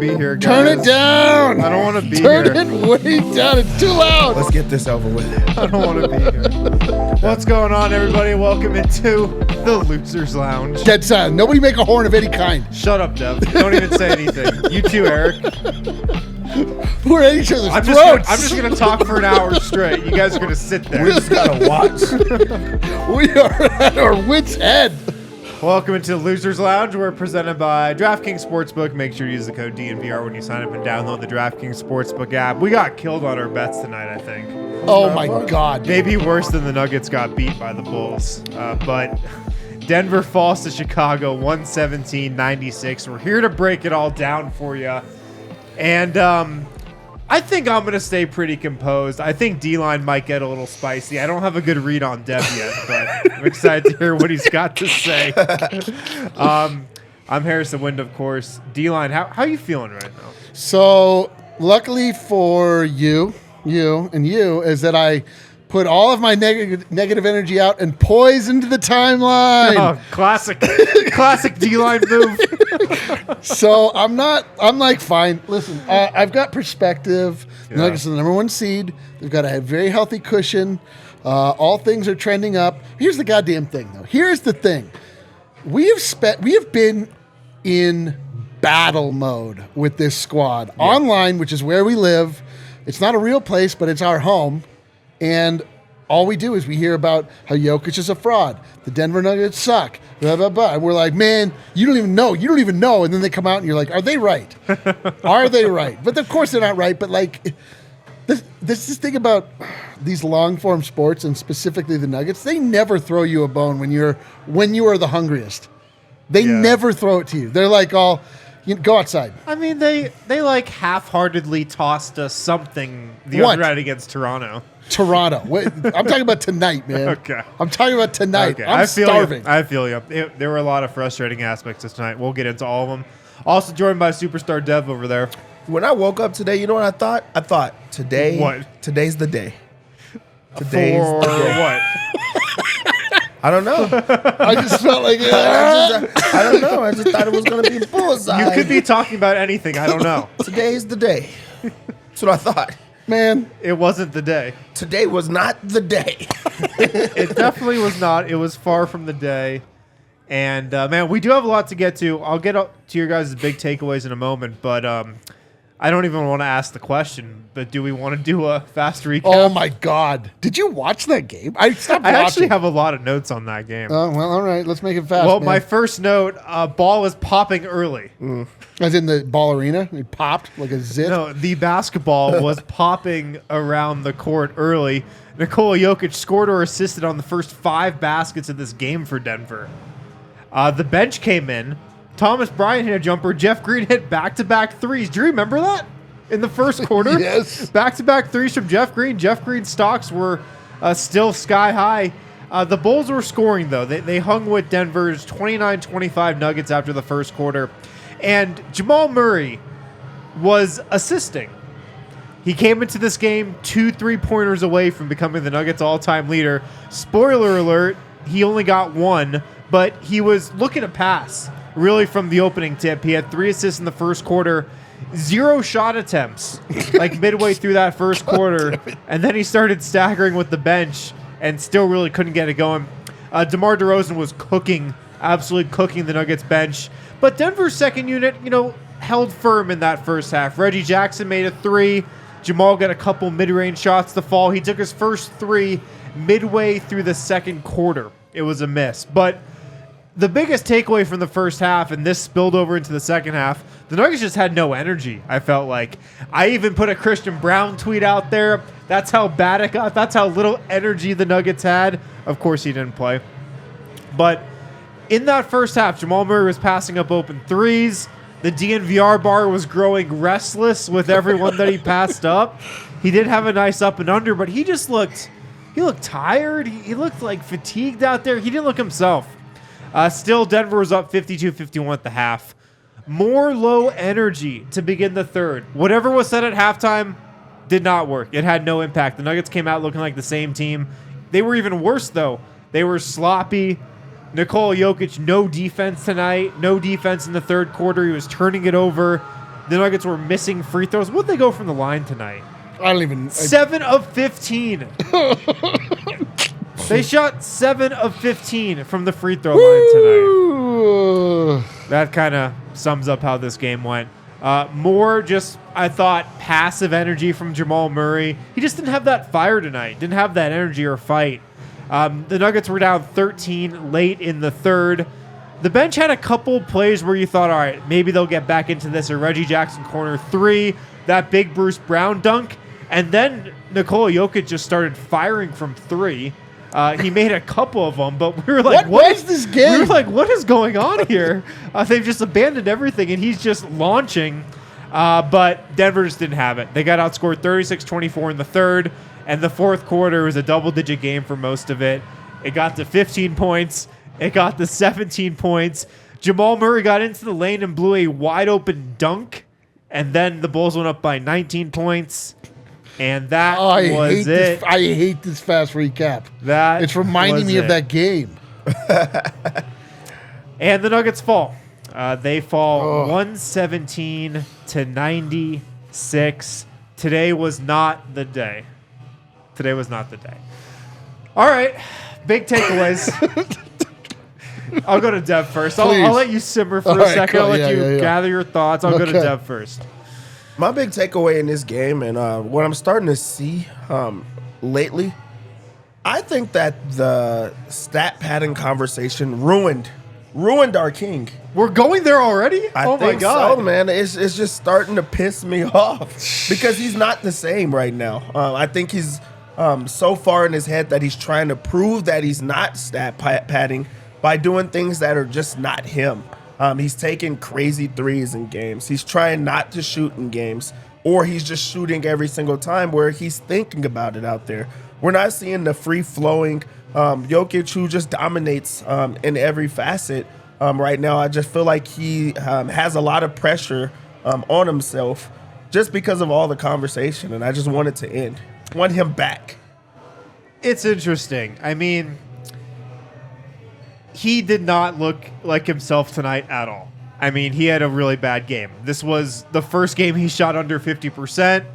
be here, guys. Turn it down. I don't want to be Turn here. it way down. It's too loud. Let's get this over with. I don't want to be here. What's going on, everybody? Welcome into the Losers Lounge. Dead silent. Nobody make a horn of any kind. Shut up, Dev. Don't even say anything. You too, Eric. We're at each other's I'm throats. just gonna talk for an hour straight. You guys are gonna sit there. We just gotta watch. We are at our wits' end. Welcome into the Losers Lounge. We're presented by DraftKings Sportsbook. Make sure to use the code DNVR when you sign up and download the DraftKings Sportsbook app. We got killed on our bets tonight, I think. Oh my God. Maybe worse than the Nuggets got beat by the Bulls. But Denver falls to Chicago 117-96. We're here to break it all down for you. And I think I'm going to stay pretty composed. I think D-Line might get a little spicy. I don't have a good read on Dev yet, but I'm excited to hear what he's got to say. I'm Harrison Wind, of course. D-Line, how you feeling right now? So luckily for you, is that I put all of my negative energy out and poise into the timeline. Oh, classic D-Line move. So I'm like, fine. Listen, I've got perspective. The Nuggets are the number one seed. They've got a very healthy cushion. All things are trending up. Here's the goddamn thing, though. Here's the thing. We have been in battle mode with this squad. Yeah. Online, which is where we live. It's not a real place, but it's our home. And all we do is we hear about how Jokic is a fraud. The Denver Nuggets suck. Blah, blah, blah. And we're like, man, you don't even know. You don't even know. And then they come out and you're like, are they right? Are they right? But of course they're not right. But like, this thing about these long form sports and specifically the Nuggets, they never throw you a bone when you are the hungriest. They never throw it to you. They're like, go outside. I mean, they like half-heartedly tossed us something the other night against Toronto. I'm talking about tonight, man. Okay. I'm talking about tonight. Okay. I'm starving. I feel you. There were a lot of frustrating aspects this tonight. We'll get into all of them. Also joined by Superstar Dev over there. When I woke up today, you know what I thought? I thought today. What? Today's the day. Today's the day. What? I don't know. I just felt like I don't know. I just thought it was going to be a bullseye. You could be talking about anything. I don't know. Today's the day. That's what I thought. Man, it wasn't the day. Today was not the day. It definitely was not. It was far from the day. And, man, we do have a lot to get to. I'll get up to your guys' big takeaways in a moment. But I don't even want to ask the question. But do we want to do a fast recap? Oh, my God. Did you watch that game? I actually have a lot of notes on that game. Oh, well, all right. Let's make it fast, Well, man. my first note, ball was popping early. As in the ball arena? It popped like a zit? No, the basketball was popping around the court early. Nikola Jokic scored or assisted on the first 5 baskets of this game for Denver. The bench came in. Thomas Bryant hit a jumper. Jeff Green hit back-to-back threes. Do you remember that? In the first quarter? Yes. Back-to-back threes from Jeff Green. Jeff Green's stocks were still sky high. The Bulls were scoring, though. They hung with Denver's 29-25 Nuggets after the first quarter. And Jamal Murray was assisting. He came into this game 2 3-pointers away from becoming the Nuggets' all-time leader. Spoiler alert, he only got 1, but he was looking to pass, really, from the opening tip. He had 3 assists in the first quarter, 0 shot attempts, like midway through that first quarter. And then he started staggering with the bench and still really couldn't get it going. DeMar DeRozan was absolutely cooking the Nuggets bench. But Denver's second unit, held firm in that first half. Reggie Jackson made a 3. Jamal got a couple mid-range shots to fall. He took his first 3 midway through the second quarter. It was a miss. But the biggest takeaway from the first half, and this spilled over into the second half, the Nuggets just had no energy, I felt like. I even put a Christian Brown tweet out there. That's how bad it got. That's how little energy the Nuggets had. Of course, he didn't play. But in that first half, Jamal Murray was passing up open threes. The DNVR bar was growing restless with everyone that he passed up. He did have a nice up and under, but he looked tired. He looked like fatigued out there. He didn't look himself. Still, Denver was up 52-51 at the half. More low energy to begin the third. Whatever was said at halftime did not work. It had no impact. The Nuggets came out looking like the same team. They were even worse, though. They were sloppy. Nikola Jokic, no defense tonight. No defense in the third quarter. He was turning it over. the Nuggets were missing free throws. What'd they go from the line tonight? I don't even. 7 of 15. They shot 7 of 15 from the free throw line tonight. That kind of sums up how this game went. More just, I thought, passive energy from Jamal Murray. He just didn't have that fire tonight. Didn't have that energy or fight. The Nuggets were down 13 late in the third. The bench had a couple plays where you thought, all right, maybe they'll get back into this. A Reggie Jackson corner 3, that big Bruce Brown dunk. And then Nikola Jokic just started firing from 3. He made a couple of them, but we were like, what is this game? We were like, what is going on here? They've just abandoned everything, and he's just launching. But Denver just didn't have it. They got outscored 36-24 in the third, and the fourth quarter was a double-digit game for most of it. It got to 15 points. It got to 17 points. Jamal Murray got into the lane and blew a wide-open dunk, and then the Bulls went up by 19 points. And that was it. I hate this fast recap. It's reminding me of that game. And the Nuggets fall. They fall 117-96. Today was not the day. All right. Big takeaways. I'll go to Dev first. I'll let you simmer for a second. Cool. I'll let you gather your thoughts. I'll go to Dev first. My big takeaway in this game, and what I'm starting to see lately, I think that the stat padding conversation ruined our king. We're going there already? I think so, man. It's just starting to piss me off because he's not the same right now. I think he's so far in his head that he's trying to prove that he's not stat padding by doing things that are just not him. He's taking crazy threes in games. He's trying not to shoot in games, or he's just shooting every single time where he's thinking about it out there. We're not seeing the free-flowing Jokic who just dominates in every facet right now. I just feel like he has a lot of pressure on himself just because of all the conversation, and I just want it to end. I want him back. It's interesting. I mean, he did not look like himself tonight at all. I mean, he had a really bad game. This was the first game he shot under 50%,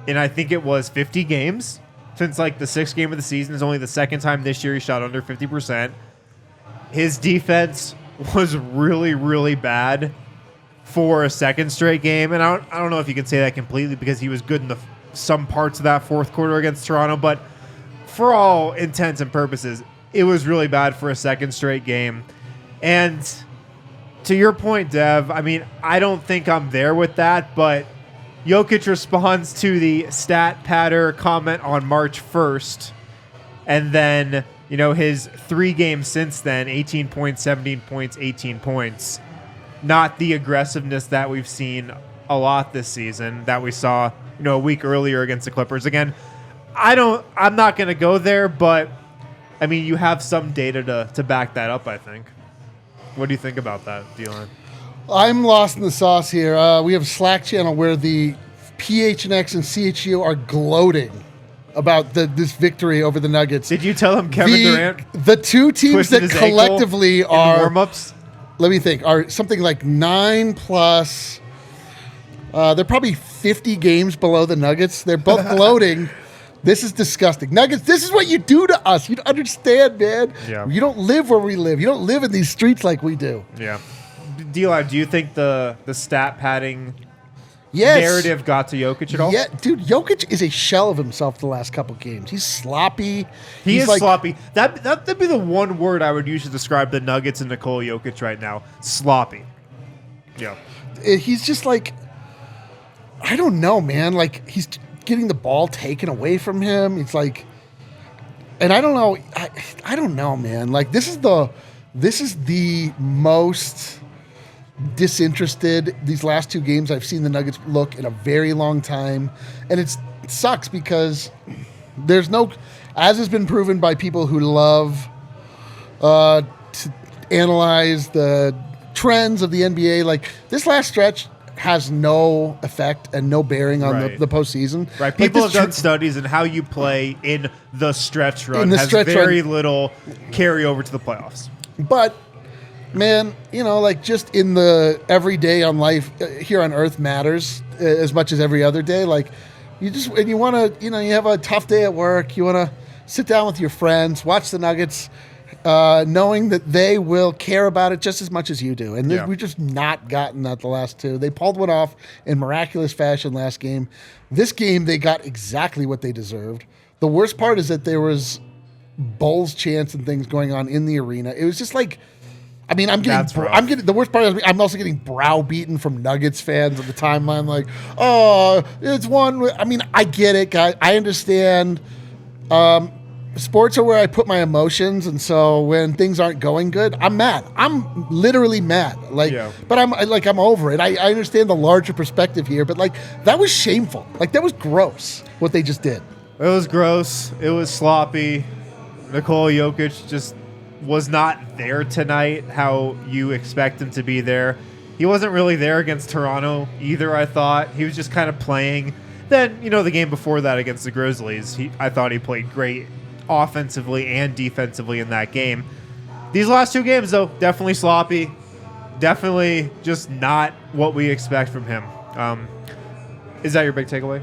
and I think it was 50 games since like the 6th game of the season. Is only the second time this year he shot under 50%. His defense was really, really bad for a second straight game, and I don't know if you can say that completely because he was good in some parts of that fourth quarter against Toronto, but for all intents and purposes, it was really bad for a second straight game. And to your point, Dev, I mean, I don't think I'm there with that, but Jokic responds to the stat patter comment on March 1st. And then, you know, his 3 games since then, 18 points, 17 points, 18 points. Not the aggressiveness that we've seen a lot this season that we saw, you know, a week earlier against the Clippers. Again, I'm not going to go there, but I mean, you have some data to back that up, I think. What do you think about that, Dylan? I'm lost in the sauce here. We have a Slack channel where the PHNX and CHU are gloating about this victory over the Nuggets. Did you tell him Kevin Durant? The two teams that collectively are warm-ups? Let me think. Are something like 9+. They're probably 50 games below the Nuggets. They're both gloating. This is disgusting. Nuggets, this is what you do to us. You don't understand, man. Yeah. You don't live where we live. You don't live in these streets like we do. Yeah. D-Live, do you think the stat padding narrative got to Jokic at all? Yeah, dude, Jokic is a shell of himself the last couple games. He's sloppy. He is sloppy. That'd be the one word I would use to describe the Nuggets and Nikola Jokic right now. Sloppy. Yeah. He's just like, I don't know, man. Like, he's getting the ball taken away from him. It's like, and I don't know. I don't know, man. Like, this is the most disinterested these last 2 games I've seen the Nuggets look in a very long time. And it sucks because there's no, as has been proven by people who love to analyze the trends of the NBA, like this last stretch has no effect and no bearing on the postseason. Right. People have done studies on how you play in the stretch run. Has very little carry over to the playoffs. But man, like just in the everyday on life here on Earth matters as much as every other day. Like you want to, you have a tough day at work. You want to sit down with your friends, watch the Nuggets, knowing that they will care about it just as much as you do. And we've just not gotten that the last two. They pulled one off in miraculous fashion last game. This game, they got exactly what they deserved. The worst part is that there was Bulls chants and things going on in the arena. It was just like, I'm getting the worst part is I'm also getting browbeaten from Nuggets fans on the timeline. Like, oh, it's one. I get it, guys. I understand. Sports are where I put my emotions, and so when things aren't going good, I'm mad. I'm literally mad. But I'm over it. I understand the larger perspective here, but that was shameful. That was gross what they just did. It was gross. It was sloppy. Nikola Jokic just was not there tonight how you expect him to be there. He wasn't really there against Toronto either, I thought. He was just kind of playing. Then, the game before that against the Grizzlies, I thought he played great offensively and defensively in that game. These last two games, though, definitely sloppy. Definitely just not what we expect from him. Is that your big takeaway?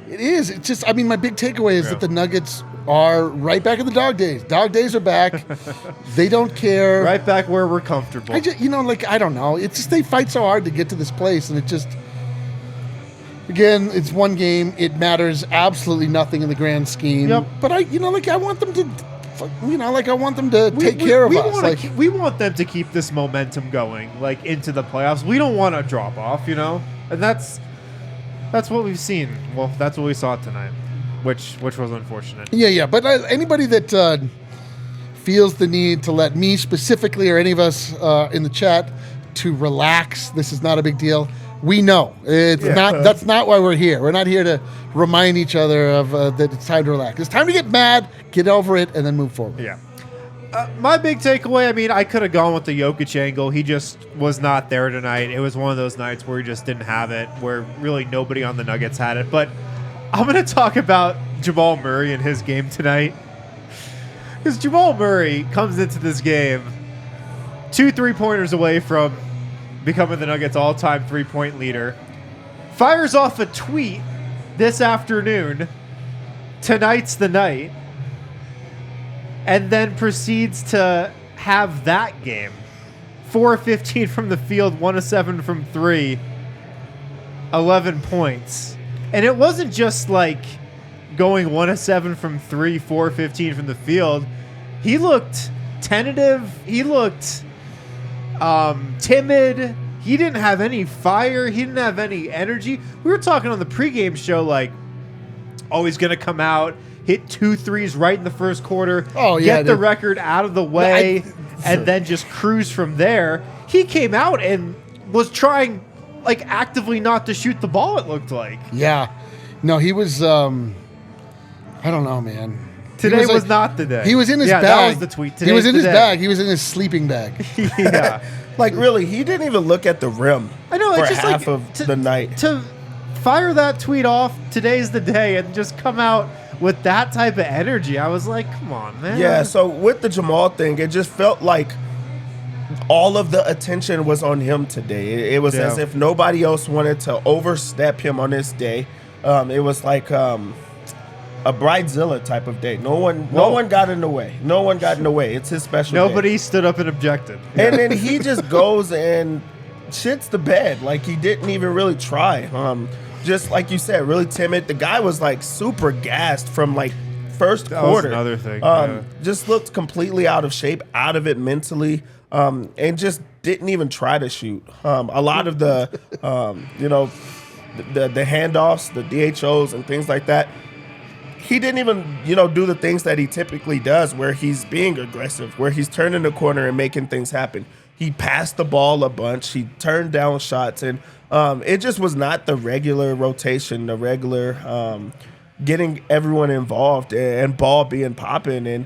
It is. It's just, my big takeaway is that the Nuggets are right back in the dog days. Dog days are back. They don't care. Right back where we're comfortable. I don't know. It's just they fight so hard to get to this place, and it just, again, it's one game. It matters absolutely nothing in the grand scheme. Yep. But I want them to, I want them to take care of us. We want them to keep this momentum going, into the playoffs. We don't want to drop off, and that's what we've seen. Well, that's what we saw tonight, which was unfortunate. Yeah. But anybody that feels the need to let me specifically or any of us in the chat to relax, this is not a big deal. We know it's not. That's not why we're here. We're not here to remind each other of that it's time to relax. It's time to get mad, get over it, and then move forward. Yeah. My big takeaway, I could have gone with the Jokic angle. He just was not there tonight. It was one of those nights where he just didn't have it, where really nobody on the Nuggets had it. But I'm going to talk about Jamal Murray and his game tonight. Because Jamal Murray comes into this game 2 3-pointers away from becoming the Nuggets' all-time three-point leader. Fires off a tweet this afternoon, tonight's the night, and then proceeds to have that game. 4-15 from the field, 1-7 from 3, 11 points. And it wasn't just going 1-7 from 3, 4-15 from the field. He looked tentative. He looked timid. He didn't have any fire. He didn't have any energy. We were talking on the pregame show he's going to come out, hit 2 threes right in the first quarter, get the record out of the way, and then just cruise from there. He came out and was trying actively not to shoot the ball, it looked like. Yeah. No, he was, I don't know, man. Today was not the day. He was in his bag. That was the tweet. He was in his bag. He was in his sleeping bag. Yeah. Really, he didn't even look at the rim. I know, for it's just half of the night. To fire that tweet off, today's the day, and just come out with that type of energy, I was like, come on, man. Yeah, so with the Jamal thing, it just felt like all of the attention was on him today. It was as if nobody else wanted to overstep him on this day. It was like a Bridezilla type of day. No one got in the way. No one got in the way. It's his special Nobody day. Stood up and objected. And then he just goes and shits the bed. He didn't even really try. Just like you said, really timid. The guy was super gassed from first quarter. That was another thing. Just looked completely out of shape, out of it mentally, and just didn't even try to shoot. A lot of the, the handoffs, the DHOs, and things like that. He didn't even, do the things that he typically does, where he's being aggressive, where he's turning the corner and making things happen. He passed the ball a bunch. He turned down shots, and it just was not the regular rotation, the regular getting everyone involved and ball being popping. And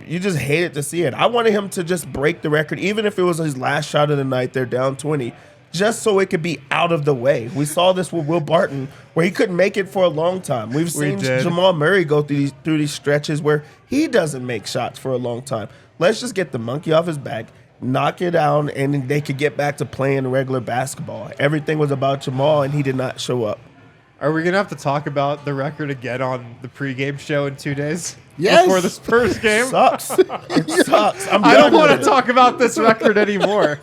you just hated to see it. I wanted him to just break the record, even if it was his last shot of the night. They're down 20. Just so it could be out of the way. We saw this with Will Barton, where he couldn't make it for a long time. We've seen Jamal Murray go through these stretches where he doesn't make shots for a long time. Let's just get the monkey off his back knock it down, and they could get back to playing regular basketball. Everything was about Jamal, and he did not show up. Are we going to have to talk about the record again on the pregame show in 2 days? Yes. Before the Spurs game? Sucks. It sucks. I don't want to talk about this record anymore.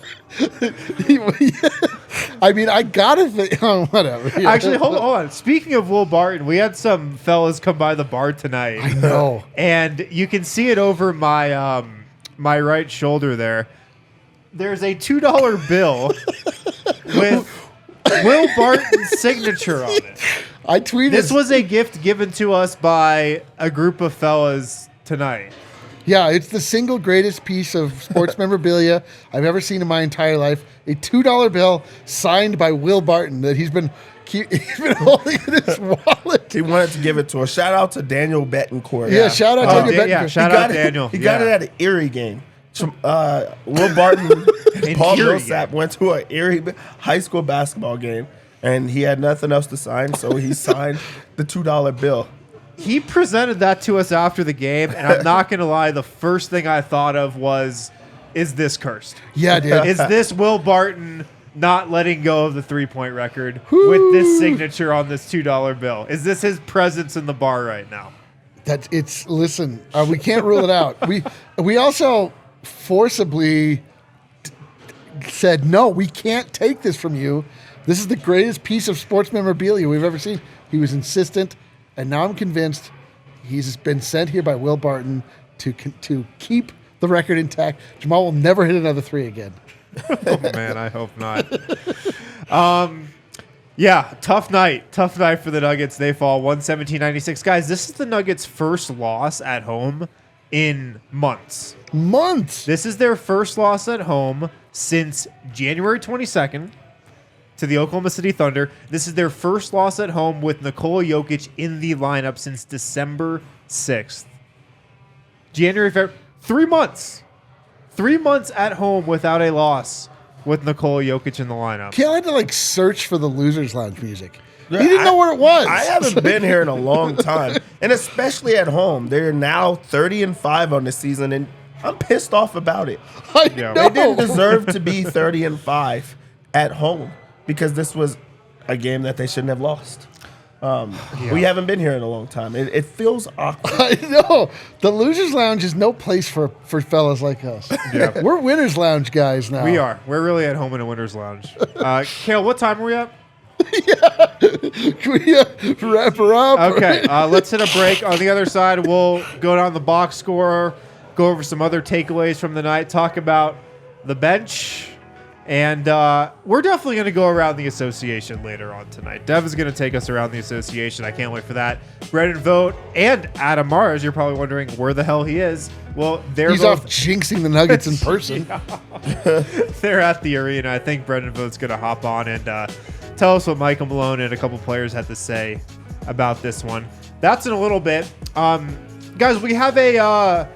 I mean, I got to think. Oh, whatever. Yeah. Actually, hold on. Speaking of Will Barton, we had some fellas come by the bar tonight. I know. And you can see it over my my right shoulder there. There's a $2 bill with Will Barton's signature on it. I tweeted. This was a gift given to us by a group of fellas tonight. Yeah, it's the single greatest piece of sports memorabilia I've ever seen in my entire life. A $2 bill signed by Will Barton that he's been holding in his wallet. He wanted to give it to us. Shout out to Daniel Betancourt. Yeah, shout out to Daniel Betancourt. Yeah, shout out Daniel. He got it at an Erie game. Will Barton and Paul Millsap went to an Erie high school basketball game, and he had nothing else to sign, so he signed the $2 bill. He presented that to us after the game, and I'm not going to lie, the first thing I thought of was, is this cursed? Yeah, dude. Is this Will Barton not letting go of the three-point record with this signature on this $2 bill? Is this his presence in the bar right now? Listen, we can't rule it out. We also forcibly said, no, we can't take this from you. This is the greatest piece of sports memorabilia we've ever seen. He was insistent, and now I'm convinced he's been sent here by Will Barton to keep the record intact. Jamal will never hit another three again. Oh, man, I hope not. Yeah, tough night. Tough night for the Nuggets. They fall 117-96. Guys, this is the Nuggets' first loss at home in months. This is their first loss at home since January 22nd to the Oklahoma City Thunder. This is their first loss at home with Nikola Jokic in the lineup since December 6th. January, February, 3 months. 3 months at home without a loss with Nikola Jokic in the lineup. Kale had to search for the Losers Lounge music. He didn't know where it was. I haven't been here in a long time, and especially at home. They're now 30-5 on the season, and I'm pissed off about it. I know. They didn't deserve to be 30-5 at home because this was a game that they shouldn't have lost. We haven't been here in a long time. It feels awkward. I know. The Losers Lounge is no place for fellas like us. Yeah. We're Winners Lounge guys now. We are. We're really at home in a Winners Lounge. Kale, what time are we at? Can we wrap her up? Okay, let's hit a break. On the other side, we'll go down the box score, go over some other takeaways from the night, talk about the bench, and we're definitely going to go around the association later on tonight. Dev is going to take us around the association. I can't wait for that. Brendan Vogt and Adam Mars, you're probably wondering where the hell he is. Well, he's both off jinxing the Nuggets in person. They're at the arena. I think Brendan Vogt's going to hop on and tell us what Michael Malone and a couple players had to say about this one. That's in a little bit. Guys, we have a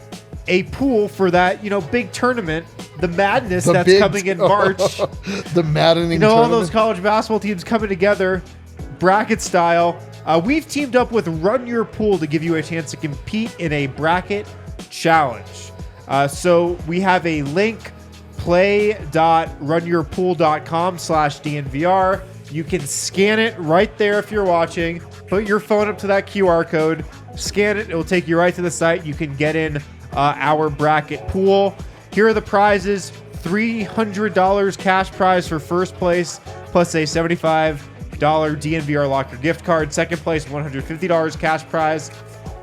pool for that, big tournament, the madness that's coming in March. The maddening tournament. All those college basketball teams coming together, bracket style. We've teamed up with Run Your Pool to give you a chance to compete in a bracket challenge. So we have a link, play.runyourpool.com/DNVR. You can scan it right there if you're watching. Put your phone up to that QR code. Scan it. It will take you right to the site. You can get in our bracket pool. Here are the prizes. $300 cash prize for first place, plus a $75 DNVR Locker gift card. Second place, $150 cash prize.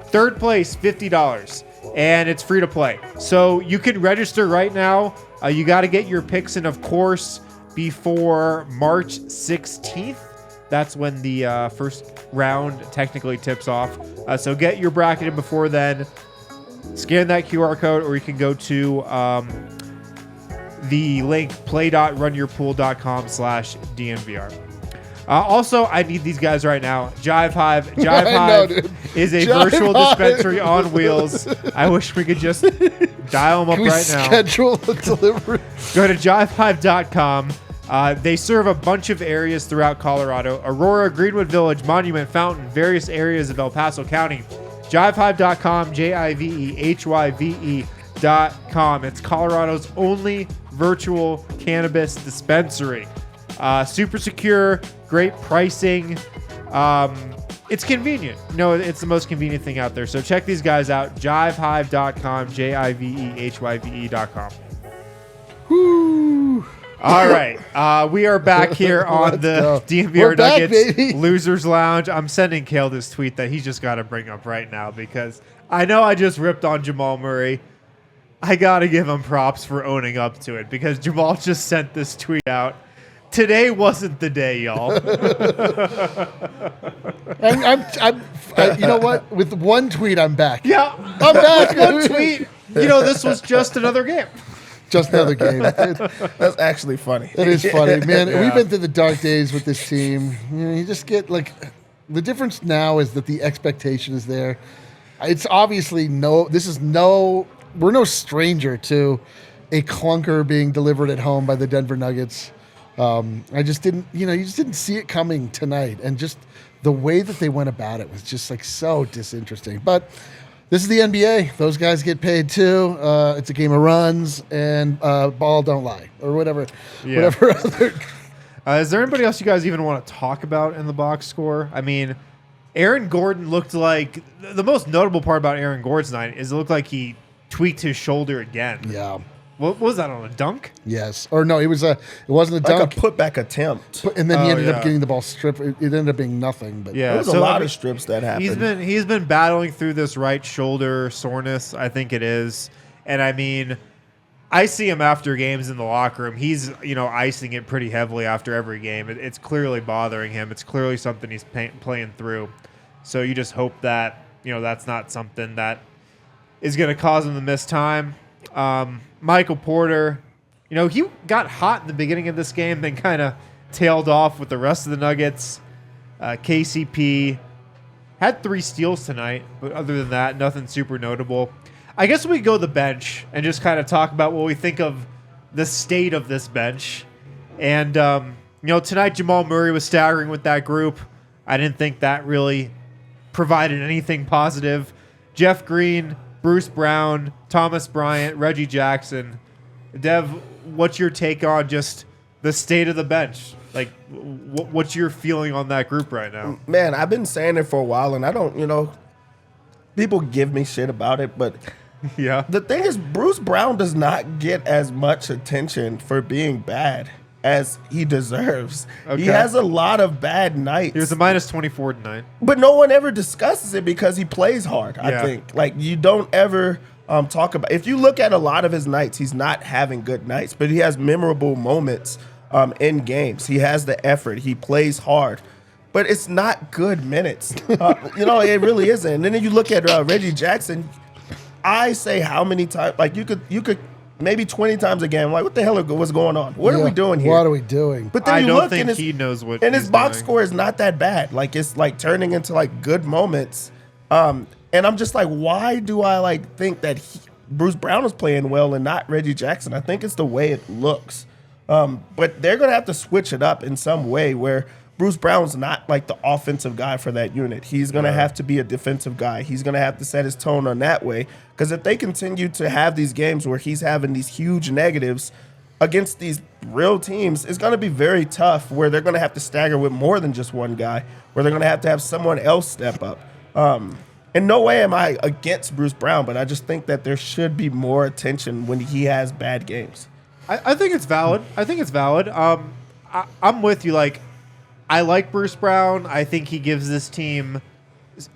Third place, $50. And it's free to play. So you can register right now. You got to get your picks in, of course, before March 16th. That's when the first round technically tips off. So get your bracket in before then. Scan that QR code, or you can go to the link play.runyourpool.com/DNVR. Also, I need these guys right now. Jive Hive. Jive Hive is a virtual dispensary on wheels. I wish we could just dial them up right now. Schedule the delivery. Go to jivehive.com. They serve a bunch of areas throughout Colorado. Aurora, Greenwood Village, Monument, Fountain, various areas of El Paso County. Jivehive.com, JIVEHYVE.com. It's Colorado's only virtual cannabis dispensary. Super secure, great pricing. It's convenient. It's the most convenient thing out there. So check these guys out. Jivehive.com, JIVEHYVE.com. Woo. All right. We are back here on the DNVR We're back, Nuggets baby. Losers Lounge. I'm sending Kale this tweet that he's just got to bring up right now because I know I just ripped on Jamal Murray. I got to give him props for owning up to it because Jamal just sent this tweet out. Today wasn't the day, y'all. You know what? With one tweet, I'm back. Yeah. I'm back. One tweet. This was just another game. Just another game. That's actually funny. It is funny, man. Yeah. We've been through the dark days with this team. You just get the difference now is that the expectation is there. It's obviously we're no stranger to a clunker being delivered at home by the Denver Nuggets. I just didn't, you just didn't see it coming tonight. And just the way that they went about it was just so disinteresting. But this is the NBA. Those guys get paid too. It's a game of runs and ball don't lie or whatever. Yeah. Whatever other. Is there anybody else you guys even want to talk about in the box score? I mean, Aaron Gordon looked like the most notable part about Aaron Gordon's night is it looked like he tweaked his shoulder again. Yeah. What was that, on a dunk? Yes. Or no, it wasn't a dunk. Like a putback attempt. And then he ended up getting the ball stripped. It ended up being nothing. But Yeah, There was a lot of strips that happened. He's been battling through this right shoulder soreness, I think it is. And I mean, I see him after games in the locker room. He's, icing it pretty heavily after every game. It's clearly bothering him. It's clearly something he's playing through. So you just hope that, that's not something that is going to cause him to miss time. Michael Porter, he got hot in the beginning of this game, then kind of tailed off with the rest of the Nuggets. KCP had 3 steals tonight, but other than that, nothing super notable. I guess we go to the bench and just kind of talk about what we think of the state of this bench. And, tonight Jamal Murray was staggering with that group. I didn't think that really provided anything positive. Jeff Green, Bruce Brown, Thomas Bryant, Reggie Jackson. Dev, what's your take on just the state of the bench? Like, what's your feeling on that group right now? Man, I've been saying it for a while, and I don't, people give me shit about it, but Yeah. the thing is, Bruce Brown does not get as much attention for being bad as he deserves. Okay. He has a lot of bad nights. He was a minus 24 tonight. But no one ever discusses it because he plays hard, Yeah. I think. Like, you don't ever talk about... If you look at a lot of his nights, he's not having good nights, but he has memorable moments in games. He has the effort. He plays hard. But it's not good minutes. It really isn't. And then you look at Reggie Jackson, I say how many times... Like, you could maybe 20 times a game. I'm like, what the hell was going on? What are we doing here? What are we doing? But then I you don't look think and he knows what and he's his box doing. score is not that bad. Like, it's like turning into like good moments. And I'm just like, why do I think that Bruce Brown is playing well and not Reggie Jackson? I think it's the way it looks. But they're gonna have to switch it up in some way where Bruce Brown's not like the offensive guy for that unit. He's going to have to be a defensive guy. He's going to have to set his tone on that way. Because if they continue to have these games where he's having these huge negatives against these real teams, it's going to be very tough where they're going to have to stagger with more than just one guy, where they're going to have someone else step up. In no way am I against Bruce Brown, but I just think that there should be more attention when he has bad games. I think it's valid. I'm with you. I like Bruce Brown. I think he gives this team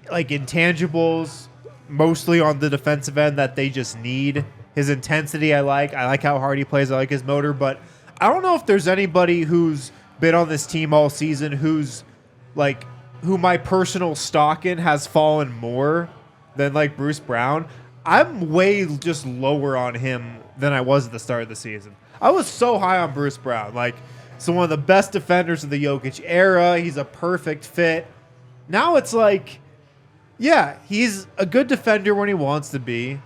intangibles, mostly on the defensive end that they just need. His intensity, I like how hard he plays. I like his motor, but I don't know if there's anybody who's been on this team all season who my personal stock in has fallen more than Bruce Brown. I'm way just lower on him than I was at the start of the season. I was so high on Bruce Brown. So one of the best defenders of the Jokic era. He's a perfect fit. Now it's he's a good defender when he wants to be.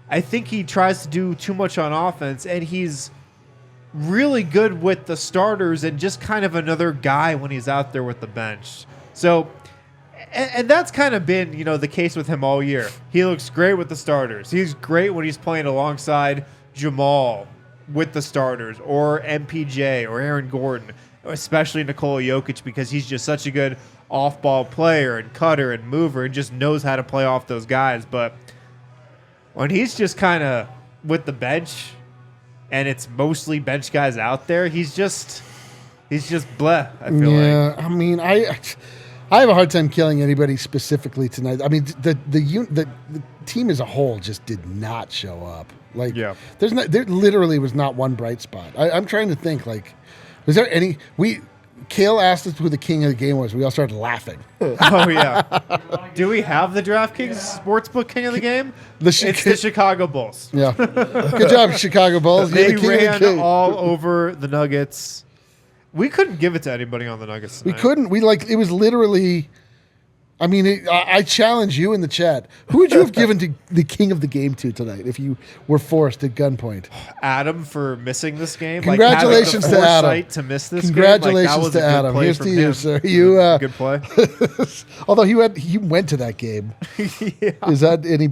I think he tries to do too much on offense, and he's really good with the starters and just kind of another guy when he's out there with the bench. So, and that's kind of been, the case with him all year. He looks great with the starters. He's great when he's playing alongside Jamal, with the starters, or MPJ, or Aaron Gordon, especially Nikola Jokic, because he's just such a good off-ball player and cutter and mover and just knows how to play off those guys. But when he's just kind of with the bench and it's mostly bench guys out there, he's just bleh, I feel like. I mean, I have a hard time killing anybody specifically tonight. I mean, the team as a whole just did not show up. Like, there literally was not one bright spot. I'm trying to think, like, was there any... Kale asked us who the king of the game was. We all started laughing. Oh, yeah. Do we have the DraftKings Sportsbook king of the game? It's the Chicago Bulls. Yeah. Good job, Chicago Bulls. They ran all over the Nuggets. We couldn't give it to anybody on the Nuggets tonight. We couldn't. It was literally... I mean, I challenge you in the chat. Who would you have given to the king of the game to tonight if you were forced at gunpoint? Adam for missing this game. Congratulations to Adam. To miss this Congratulations game. to Adam. Here's to you, sir. Good play. Although he went to that game. Yeah. Is that any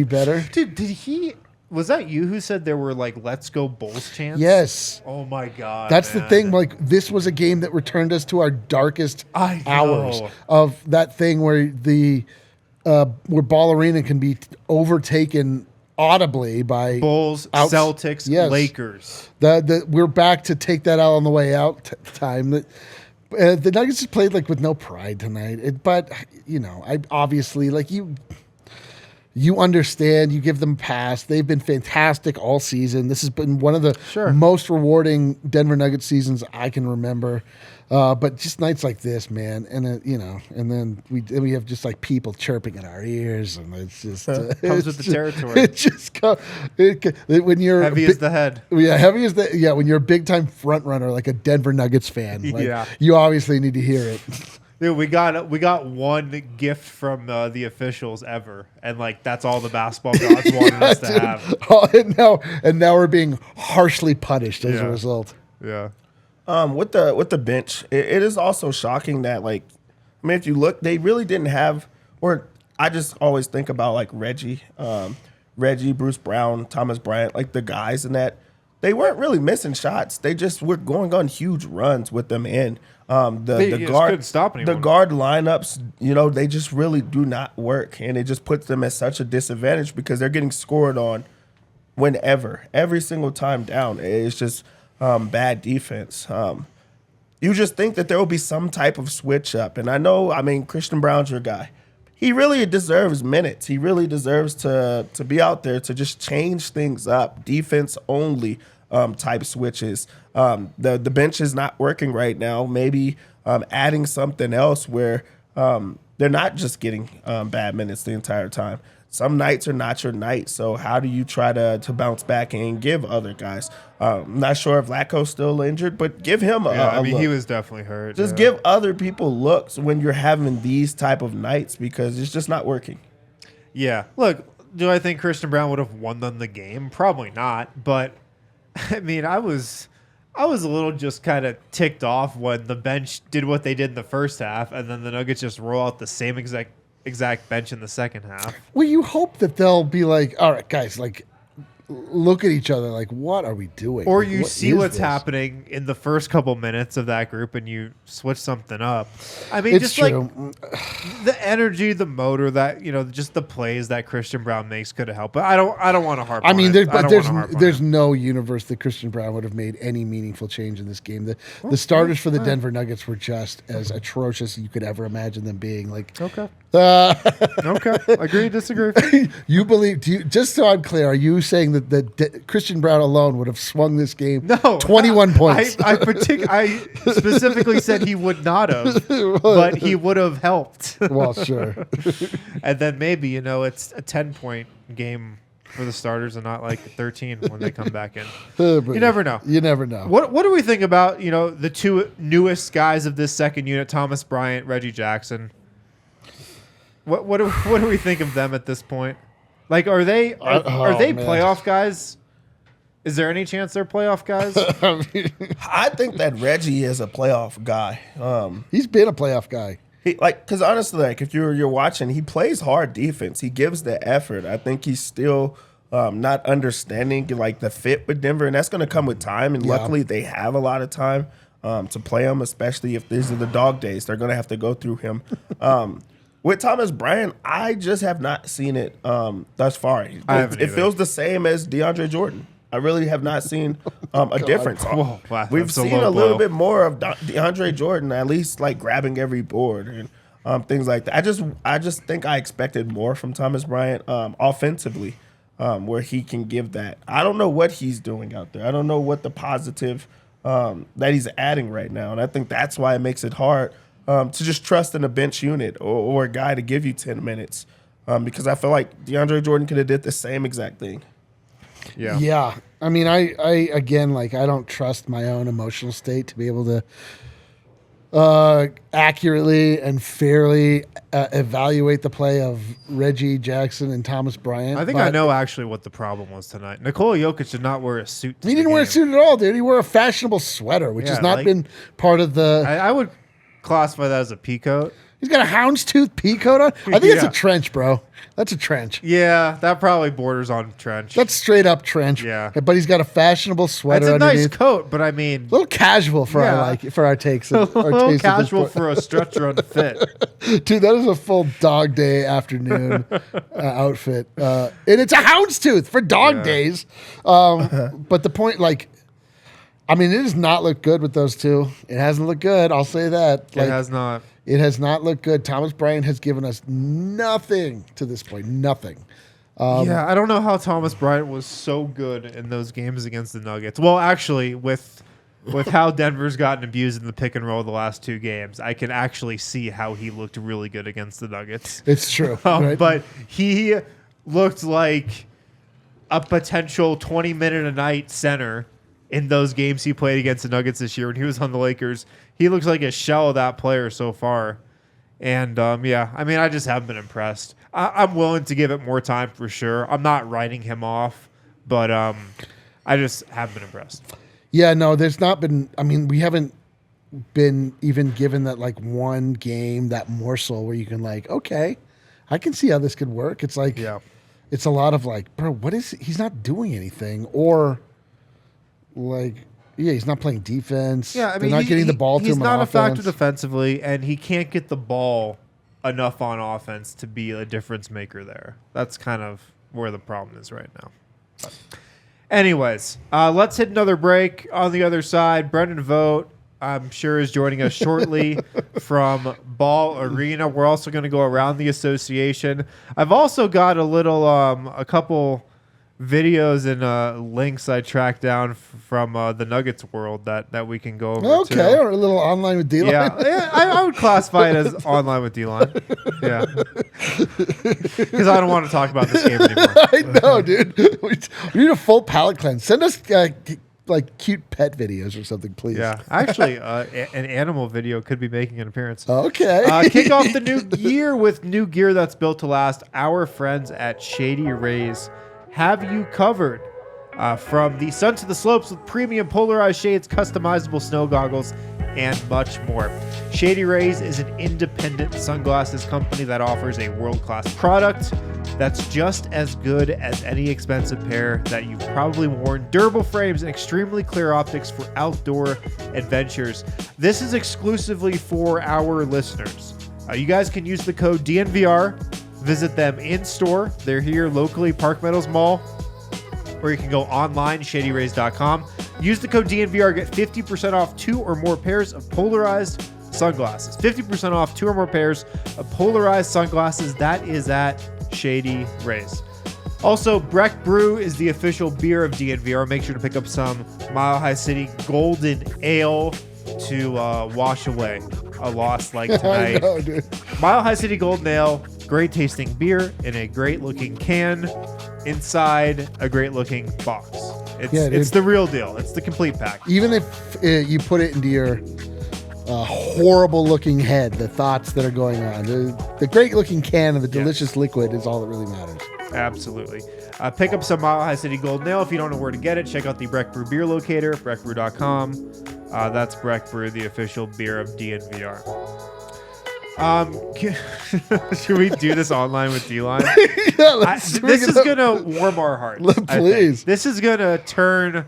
better? Dude, did he... Was that you who said there were Let's Go Bulls chants? Yes. Oh my God. That's the thing. This was a game that returned us to our darkest hours of that thing where where Ball Arena can be overtaken audibly by Bulls, Celtics, Lakers. We're back to take that out on the way out time. The Nuggets just played with no pride tonight. But I obviously you understand, you give them a pass. They've been fantastic all season. This has been one of the most rewarding Denver Nuggets seasons I can remember. But just nights like this, man, and and then we have just people chirping in our ears, and it's just comes with the territory. It just when you're heavy as the head. Yeah, heavy as the when you're a big time front runner like a Denver Nuggets fan. You obviously need to hear it. Dude, we got one gift from the officials ever, and that's all the basketball gods wanted us to have. Oh, and now we're being harshly punished as a result. Yeah. With the bench, it is also shocking that if you look, they really didn't have, or I just always think about Reggie, Bruce Brown, Thomas Bryant, the guys in that. They weren't really missing shots. They just were going on huge runs with them in. The guard lineups, they just really do not work, and it just puts them at such a disadvantage because they're getting scored on every single time down. It's just bad defense. You just think that there will be some type of switch up, and I mean, Christian Brown's your guy. He really deserves minutes. He really deserves to be out there to just change things up, defense only type switches. The bench is not working right now. Maybe adding something else where they're not just getting bad minutes the entire time. Some nights are not your night, so how do you try to bounce back and give other guys? I'm not sure if Lacko's still injured, but give him a look. He was definitely hurt. Just give other people looks when you're having these type of nights because it's just not working. Yeah. Look, do I think Christian Brown would have won them the game? Probably not, but I mean, I was a little just kind of ticked off when the bench did what they did in the first half, and then the Nuggets just roll out the same exact bench in the second half. Well, you hope that they'll be all right, guys, look at each other what are we doing? Or you see what's happening in the first couple minutes of that group and you switch something up. I mean, it's just true. The energy, the motor that, just the plays that Christian Brown makes could have helped. But I don't want to harp on it. There's no universe that Christian Brown would have made any meaningful change in this game. The starters for the Denver Nuggets were just as atrocious as you could ever imagine them being. Okay. Okay. Agree, disagree. Just so I'm clear, are you saying that Christian Brown alone would have swung this game? No, 21 points. I specifically said he would not have, but he would have helped. Well, sure. And then maybe, it's a 10-point game for the starters and not 13 when they come back in. You never know. You never know. What do we think about, the two newest guys of this second unit, Thomas Bryant, Reggie Jackson? What do we think of them at this point? Are they playoff guys? Is there any chance they're playoff guys? I think that Reggie is a playoff guy. He's been a playoff guy. Because honestly, if you're watching, he plays hard defense. He gives the effort. I think he's still not understanding like the fit with Denver, and that's going to come with time. And luckily, they have a lot of time to play him, especially if these are the dog days. They're going to have to go through him. With Thomas Bryant, I just have not seen it thus far. It feels the same as DeAndre Jordan. I really have not seen a difference. Whoa, wow, We've seen a little bit more of DeAndre Jordan, at least like grabbing every board and things like that. I just think I expected more from Thomas Bryant offensively, where he can give that. I don't know what he's doing out there. I don't know what the positive that he's adding right now, and I think that's why it makes it hard to just trust in a bench unit or a guy to give you 10 minutes, because I feel like DeAndre Jordan could have did the same exact thing. Yeah. I mean, I again, like, I don't trust my own emotional state to be able to accurately and fairly evaluate the play of Reggie Jackson and Thomas Bryant. I think I know actually what the problem was tonight. Nikola Jokic did not wear a suit. He didn't wear a suit at all, dude. He wore a fashionable sweater, which has not been part of the... I would classify that as a peacoat. He's got a houndstooth peacoat on. I think it's a trench, bro. That's a trench. Yeah, that probably borders on trench. That's straight up trench. Yeah, but he's got a fashionable sweater. That's a underneath. nice coat, but I mean, a little casual for our takes. A little casual for a stretch run fit. Dude, that is a full dog day afternoon outfit, and it's a houndstooth for dog days. But the point, like, I mean, it does not look good with those two. It hasn't looked good. I'll say that. It has not. It has not looked good. Thomas Bryant has given us nothing to this point. Nothing. I don't know how Thomas Bryant was so good in those games against the Nuggets. Well, actually, with how Denver's gotten abused in the pick and roll the last two games, I can actually see how he looked really good against the Nuggets. It's true. Right? But he looked like a potential 20-minute-a-night center in those games he played against the Nuggets this year when he was on the Lakers. He looks like a shell of that player so far. And, I mean, I just haven't been impressed. I'm willing to give it more time for sure. I'm not writing him off, but I just haven't been impressed. Yeah, no, there's not been – I mean, we haven't been even given that, like, one game, that morsel where you can, like, okay, I can see how this could work. It's like it's a lot of, like, bro, what is – he's not doing anything. Or, like – yeah, he's not playing defense. Yeah, I mean, they're not getting the ball to him. He's not on a offense. factor defensively, and he can't get the ball enough on offense to be a difference maker there. That's kind of where the problem is right now. But anyways, let's hit another break. On the other side, Brendan Vogt, I'm sure, is joining us shortly from Ball Arena. We're also going to go around the association. I've also got a couple videos and links I tracked down from the Nuggets world that we can go over. Okay, or a little online with D-line. Yeah, I would classify it as online with D-line. Yeah, because I don't want to talk about this game anymore. I know, dude. We need a full palate cleanse. Send us like cute pet videos or something, please. Yeah, actually, an animal video could be making an appearance. Okay. Kick off the new year with new gear that's built to last. Our friends at Shady Rays have you covered. From the sun to the slopes with premium polarized shades, customizable snow goggles, and much more. Shady Rays is an independent sunglasses company that offers a world-class product that's just as good as any expensive pair that you've probably worn. Durable frames and extremely clear optics for outdoor adventures. This is exclusively for our listeners. You guys can use the code DNVR. Visit them in store. They're here locally, Park Meadows Mall, or you can go online, shadyrays.com. Use the code DNVR, get 50% off 2 or more pairs of polarized sunglasses. 50% off 2 or more pairs of polarized sunglasses. That is at Shady Rays. Also, Breck Brew is the official beer of DNVR. Make sure to pick up some Mile High City Golden Ale to wash away a loss like tonight. I know, dude. Mile High City Golden Ale, great tasting beer in a great looking can inside a great looking box. It's the real deal. It's the complete pack. Even if you put it into your horrible looking head, the thoughts that are going on, the great looking can and the delicious liquid is all that really matters. Absolutely. Pick up some Mile High City Golden Ale. If you don't know where to get it, check out the Breck Brew beer locator, breckbrew.com. That's Breck Brew, the official beer of DNVR. Should we do this online with D-Line? Yeah, This is gonna warm our hearts. Please. This is gonna turn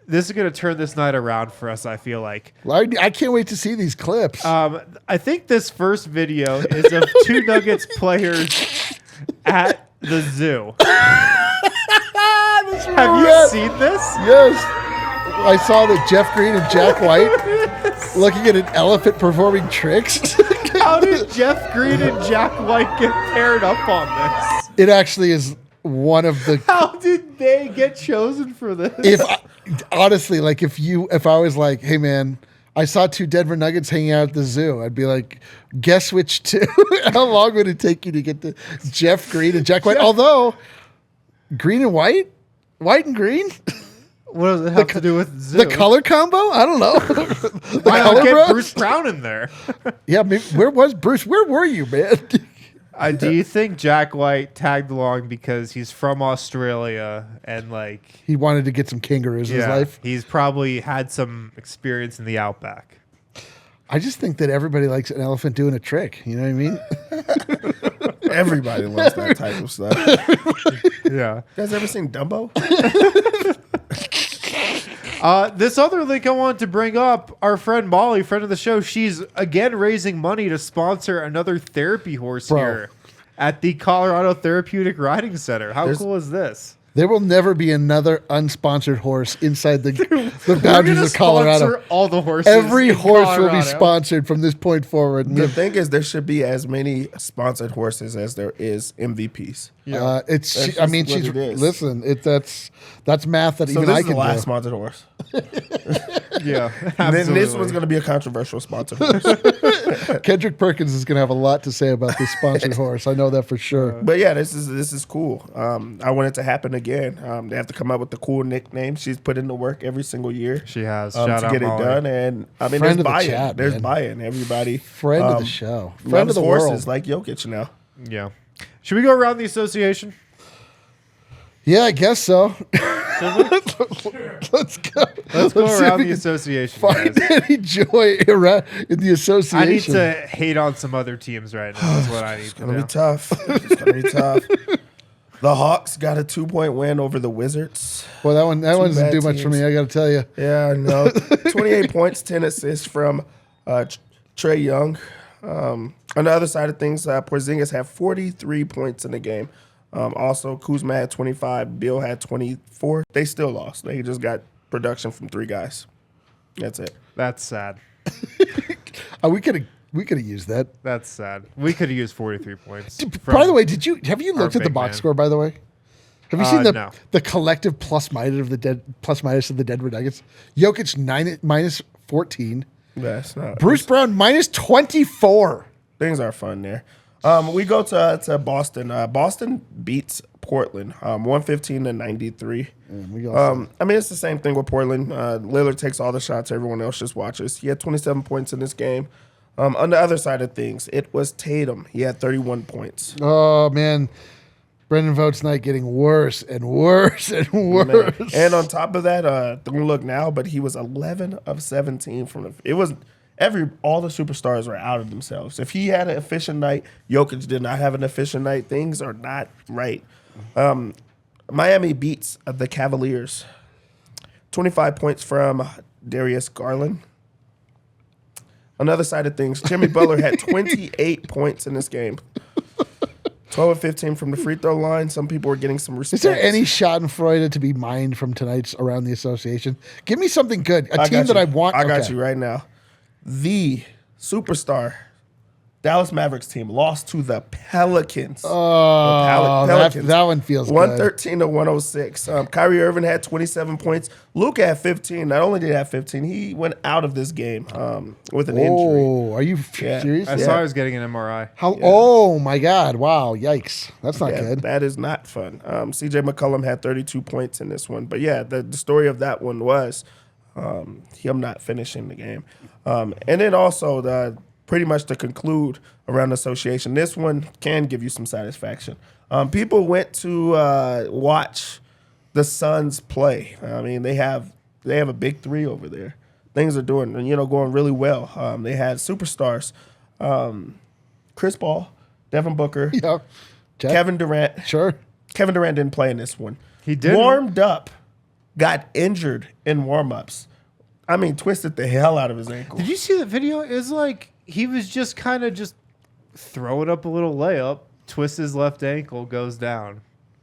this night around for us. I feel like. I can't wait to see these clips. I think this first video is of two Nuggets players at the zoo. Have you seen this? Yes. I saw that Jeff Green and Jack White looking at an elephant performing tricks. How did Jeff Green and Jack White get paired up on this? It actually is one of the. How did they get chosen for this? Honestly, like if I was like, hey man, I saw two Denver Nuggets hanging out at the zoo, I'd be like, guess which two? How long would it take you to get to Jeff Green and Jack White? Although, green and white? White and green? What does it have to do with zoo? The color combo? I don't know. Why not get Bruce Brown in there? Yeah, maybe, where was Bruce? Where were you, man? Do you think Jack White tagged along because he's from Australia and like he wanted to get some kangaroos in his life? He's probably had some experience in the outback. I just think that everybody likes an elephant doing a trick. You know what I mean? Everybody loves that type of stuff. Yeah. You guys ever seen Dumbo? This other link I wanted to bring up, our friend Molly, friend of the show, she's again raising money to sponsor another therapy horse here at the Colorado Therapeutic Riding Center. How cool is this? There will never be another unsponsored horse inside the boundaries of Colorado. Sponsor all the horses. Every horse will be Colorado. sponsored from this point forward. The thing is, there should be as many sponsored horses as there is MVPs. She's listen. That's math that So even this I is the can last do. sponsored horse. Yeah. And then this absolutely. one's going to be a controversial sponsored horse. Kendrick Perkins is going to have a lot to say about this sponsored horse. I know that for sure. But yeah, this is cool. I want it to happen again. They have to come up with the cool nickname. She's put in the work every single year. She has. to Shout out get Molly. it done. And I mean, Friend there's of the buy-in. chat, There's man. buy-in. Everybody. Friend of the show. Friend Friend of the horses world. like Jokic now. Yeah. Should we go around the association? Yeah, I guess so. Let's go. Let's go see if around we the can association. Find Guys. any joy in the association. I need to hate on some other teams right now. That's what I need to It's going to do. be tough. It's going to be tough. The Hawks got a 2-point win over the Wizards. Well, that one doesn't bad do much for teams. me. I got to tell you. Yeah, I know. 28 points, 10 assists from Trey Young. On the other side of things, Porzingis had 43 points in the game. Also, Kuzma had 25. Bill had 24. They still lost. They just got production from 3 guys. That's it. That's sad. We could have used that. That's sad. We could have used 43 points. By the way, have you looked at the big box man. score? By the way, have you seen No. the collective plus minus of the Denver Nuggets? Jokic minus 14. That's not. Bruce Brown minus 24. Things are fun there. We go to Boston. Boston beats Portland 115-93. I mean, it's the same thing with Portland. Lillard takes all the shots. Everyone else just watches. He had 27 points in this game. On the other side of things, it was Tatum. He had 31 points. Oh man, Brendan Vogt's night getting worse and worse and worse. Man. And on top of that, don't look now, but he was 11 of 17 from the. It was all the superstars were out of themselves. If he had an efficient night, Jokic did not have an efficient night. Things are not right. Miami beats the Cavaliers. 25 points from Darius Garland. On the other side of things, Jimmy Butler had 28 points in this game. 12 of 15 from the free throw line. Some people are getting some respect. Is there any Schadenfreude to be mined from tonight's around the association? Give me something good. A team that I want. I got you right now. The superstar Dallas Mavericks team lost to the Pelicans. Oh, Pelicans. that one feels good. 113-106. Kyrie Irving had 27 points. Luke had 15. Not only did he have 15, he went out of this game with an injury. Oh, are you Yeah. serious? I saw I was getting an MRI. How? Yeah. Oh my God! Wow! Yikes! That's not good. That is not fun. CJ McCollum had 32 points in this one. But yeah, the story of that one was him not finishing the game. And then also pretty much to conclude around association, this one can give you some satisfaction. People went to watch the Suns play. I mean, they have a big 3 over there. Things are going really well. They had superstars. Chris Paul, Devin Booker, Yeah. Jeff? Kevin Durant. Sure. Kevin Durant didn't play in this one. He did. Warmed up, got injured in warm-ups. I mean, twisted the hell out of his ankle. Did you see the video? It was like he was just kind of just throwing up a little layup, twists his left ankle, goes down.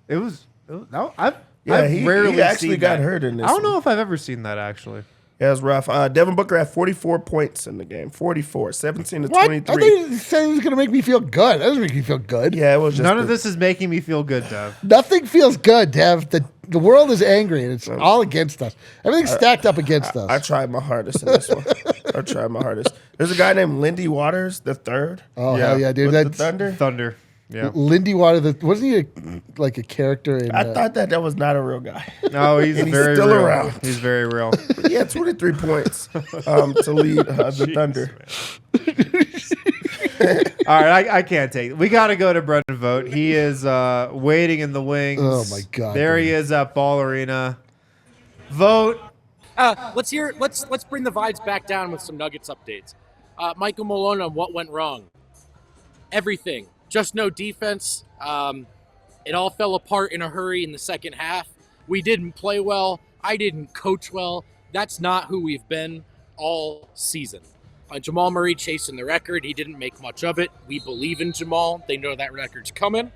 I've rarely he actually seen got that. hurt in this I don't one. know if I've ever seen that actually. Yeah, it was rough. Devin Booker had 44 points in the game. 44, 17 to What? 23. I thought you said it was going to make me feel good. That doesn't make me feel good. Yeah, it was just None of this is making me feel good, Dev. Nothing feels good, Dev. The world is angry, and it's all against us. Everything's stacked up against us. I tried my hardest in this one. I tried my hardest. There's a guy named Lindy Waters, the third. Oh, hell yeah, dude. With the That's Thunder. Thunder. Yeah. Lindy Water. Wasn't he like a character in... I thought that was not a real guy. No, he's And he's very still real. around. He's very real. He had 23 points to lead the Thunder. All right, I can't take it. We got to go to Brendan Vogt. He is waiting in the wings. Oh, my God, There he is at Ball Arena. Vogt. Let's bring the vibes back down with some Nuggets updates. Michael Malone on what went wrong. Everything. Just no defense. It all fell apart in a hurry in the second half. We didn't play well. I didn't coach well. That's not who we've been all season. Jamal Murray chasing the record. He didn't make much of it. We believe in Jamal. They know that record's coming.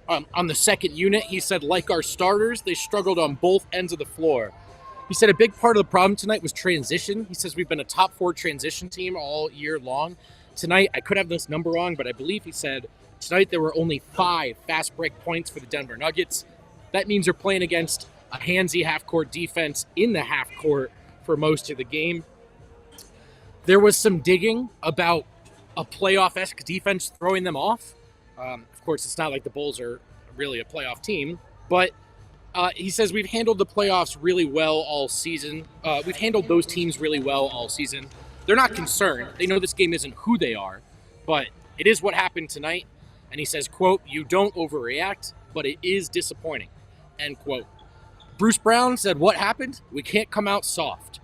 On the second unit, he said, like our starters, they struggled on both ends of the floor. He said a big part of the problem tonight was transition. He says we've been a top 4 transition team all year long. Tonight, I could have this number wrong, but I believe he said tonight there were only 5 fast break points for the Denver Nuggets. That means you're playing against a handsy half-court defense in the half-court for most of the game. There was some digging about a playoff-esque defense throwing them off. Of course, it's not like the Bulls are really a playoff team, but he says we've handled the playoffs really well all season. We've handled those teams really well all season. They're not concerned. They know this game isn't who they are, but it is what happened tonight. And he says, quote, you don't overreact, but it is disappointing, end quote. Bruce Brown said, what happened? We can't come out soft.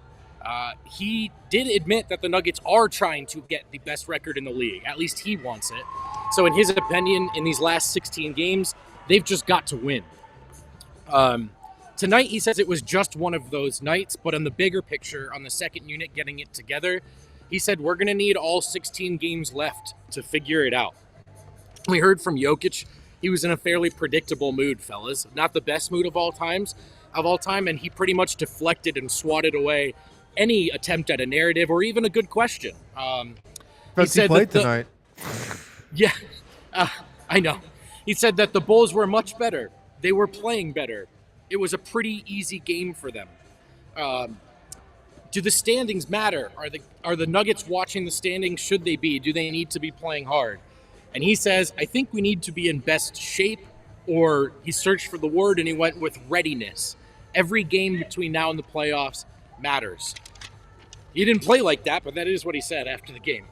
He did admit that the Nuggets are trying to get the best record in the league. At least he wants it. So in his opinion, in these last 16 games, they've just got to win. Tonight, he says it was just one of those nights, but on the bigger picture, on the second unit getting it together, he said we're going to need all 16 games left to figure it out. We heard from Jokic. He was in a fairly predictable mood, fellas. Not the best mood of all time, and he pretty much deflected and swatted away any attempt at a narrative or even a good question. He played tonight. Yeah, I know. He said that the Bulls were much better. They were playing better. It was a pretty easy game for them. Do the standings matter? Are the Nuggets watching the standings? Should they be? Do they need to be playing hard? And he says, I think we need to be in best shape, or he searched for the word and he went with readiness. Every game between now and the playoffs matters. He didn't play like that, but that is what he said after the game.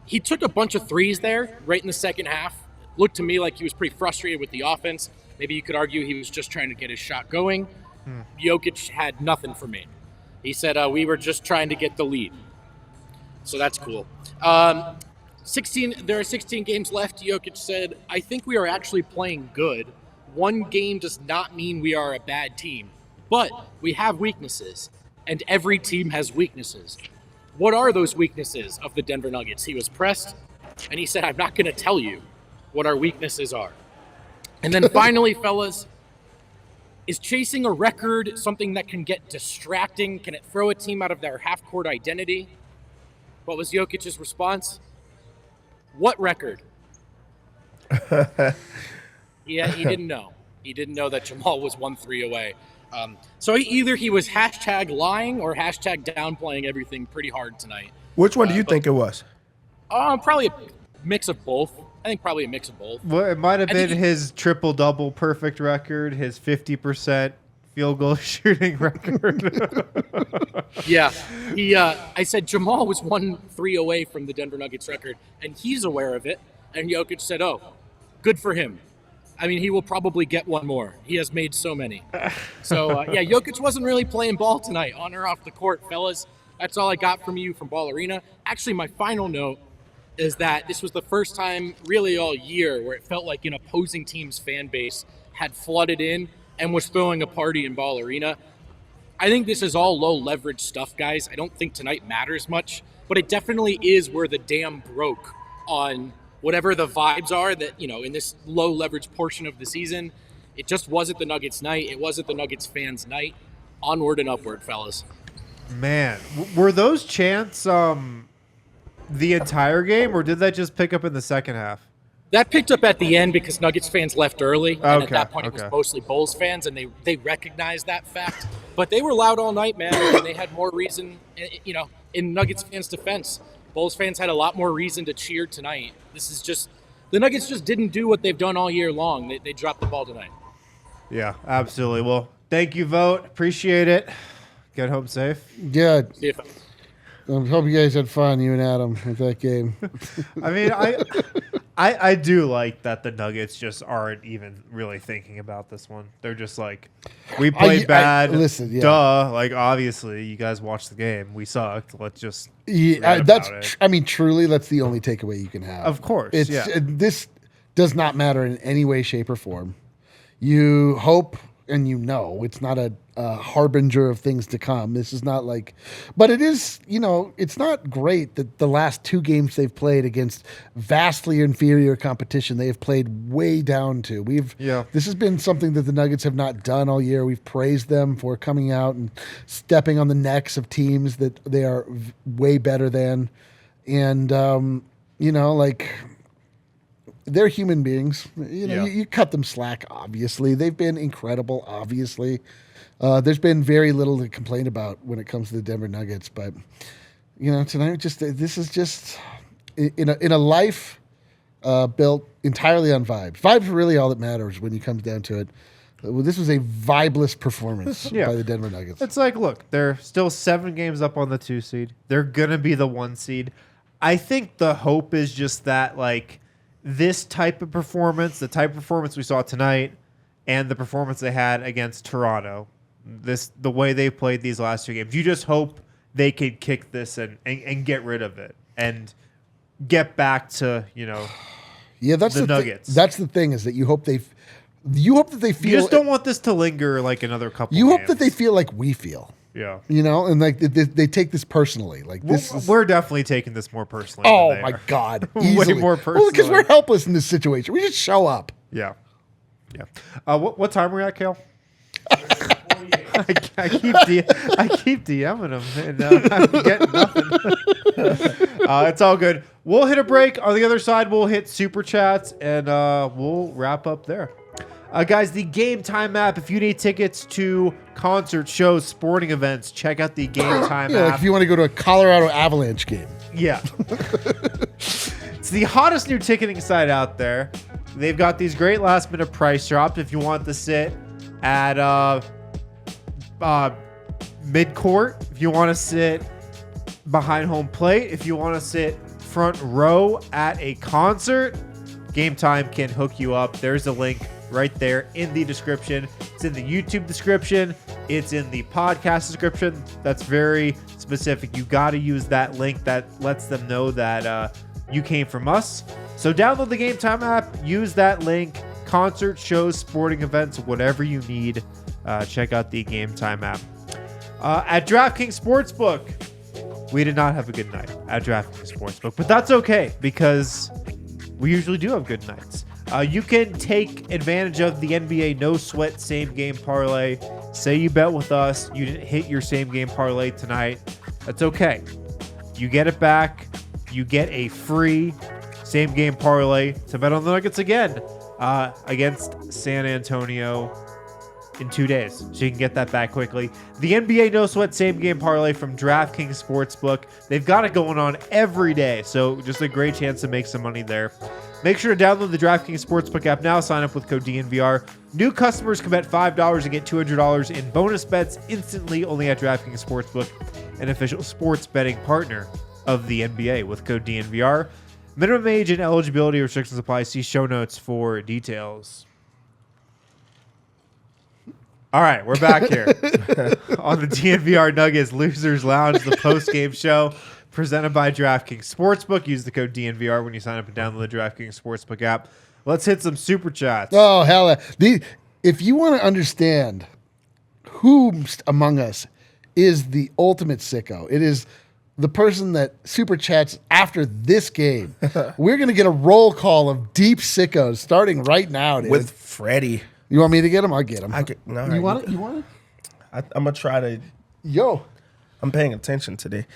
He took a bunch of threes there right in the second half. Looked to me like he was pretty frustrated with the offense. Maybe you could argue he was just trying to get his shot going. Jokic had nothing for me. He said, we were just trying to get the lead. So that's cool. There are 16 games left, Jokic said. I think we are actually playing good. One game does not mean we are a bad team. But we have weaknesses. And every team has weaknesses. What are those weaknesses of the Denver Nuggets? He was pressed, and he said, I'm not going to tell you what our weaknesses are. And then finally, fellas, is chasing a record something that can get distracting? Can it throw a team out of their half-court identity? What was Jokic's response? What record? Yeah, he didn't know. He didn't know that Jamal was 1-3 away. So either he was hashtag lying or hashtag downplaying everything pretty hard tonight. Which one do you think it was? Probably a mix of both. I think probably a mix of both. Well, it might have been his triple-double perfect record, his 50% field goal shooting record. Yeah. I said Jamal was 1-3 away from the Denver Nuggets record, and he's aware of it. And Jokic said, oh, good for him. I mean, he will probably get one more. He has made so many. So, yeah, Jokic wasn't really playing ball tonight, on or off the court, fellas. That's all I got from you from Ball Arena. Actually, my final note is that this was the first time really all year where it felt like an opposing team's fan base had flooded in and was throwing a party in Ball Arena. I think this is all low leverage stuff, guys. I don't think tonight matters much, but it definitely is where the dam broke on whatever the vibes are that, in this low leverage portion of the season. It just wasn't the Nuggets night. It wasn't the Nuggets fans night. Onward and upward, fellas. Man, were those chants the entire game, or did that just pick up in the second half? That picked up at the end because Nuggets fans left early, and at that point it was Okay. mostly Bulls fans, and they recognized that fact. But they were loud all night, man, and they had more reason, in Nuggets fans' defense. Bulls fans had a lot more reason to cheer tonight. This is just, the Nuggets just didn't do what they've done all year long. They dropped the ball tonight. Yeah, absolutely. Well, thank you, Vogt. Appreciate it. Get home safe. Good. See if I hope you guys had fun, you and Adam, with that game. I mean, I do like that the Nuggets just aren't even really thinking about this one. They're just like, we played bad. Listen, yeah. Duh. Like, obviously, you guys watched the game. We sucked. Let's just Yeah, read that's. about it. I mean, truly, that's the only takeaway you can have. Of course, it's yeah. This does not matter in any way, shape, or form. You hope and it's not a harbinger of things to come. This is not like, but it is. It's not great that the last two games they've played against vastly inferior competition they have played way down to. This has been something that the Nuggets have not done all year. We've praised them for coming out and stepping on the necks of teams that they are way better than, and they're human beings. You cut them slack, obviously. They've been incredible, obviously. There's been very little to complain about when it comes to the Denver Nuggets. But, tonight, this is just in a life built entirely on vibes. Vibes are really all that matters when it comes down to it. Well, this was a vibeless performance by the Denver Nuggets. It's like, look, they're still 7 games up on the 2 seed. They're going to be the 1 seed. I think the hope is just that, like, this type of performance, the type of performance we saw tonight, and the performance they had against Toronto, the way they played these last 2 games, you just hope they could kick this and get rid of it and get back to, that's the Nuggets. That's the thing, is that you hope that they feel. You just don't want this to linger like another couple. You games. hope that they feel like we feel. Yeah. And like they take this personally. Like this we're definitely taking this more personally. Oh than they my are. God. Way Easily. more Well, personally. because we're helpless in this situation. We just show up. Yeah. What time are we at, Kale? I keep DMing him and I'm getting nothing. It's all good. We'll hit a break. On the other side, we'll hit super chats and we'll wrap up there. Guys, the Game Time app. If you need tickets to concerts, shows, sporting events, check out the Game Time app. Like if you want to go to a Colorado Avalanche game. Yeah. It's the hottest new ticketing site out there. They've got these great last minute price drops if you want to sit at mid-court, if you want to sit behind home plate, if you want to sit front row at a concert, Game Time can hook you up. There's a link right there in the description. It's in the YouTube description. It's in the podcast description. That's very specific. You got to use that link that lets them know that you came from us. So download the Game Time app. Use that link. Concert, shows, sporting events, whatever you need. Check out the Game Time app. At DraftKings Sportsbook, we did not have a good night at DraftKings Sportsbook, but that's okay because we usually do have good nights. You can take advantage of the NBA No Sweat Same Game Parlay. Say you bet with us, you didn't hit your Same Game Parlay tonight. That's okay. You get it back. You get a free Same Game Parlay to bet on the Nuggets again against San Antonio in 2 days. So you can get that back quickly. The NBA No Sweat Same Game Parlay from DraftKings Sportsbook. They've got it going on every day. So just a great chance to make some money there. Make sure to download the DraftKings Sportsbook app now. Sign up with code DNVR. New customers can bet $5 and get $200 in bonus bets instantly only at DraftKings Sportsbook, an official sports betting partner of the NBA with code DNVR. Minimum age and eligibility restrictions apply. See show notes for details. All right, we're back here on the DNVR Nuggets Losers Lounge, the post-game show. presented by DraftKings Sportsbook. Use the code DNVR when you sign up and download the DraftKings Sportsbook app. Let's hit some super chats. Oh, hell yeah. If you want to understand who among us is the ultimate sicko, it is the person that super chats after this game. We're going to get a roll call of deep sickos starting right now, dude. With Freddie. You want me to get him? I'll get him. No, you want it? You want it? I'm going to try to. Yo. I'm paying attention today.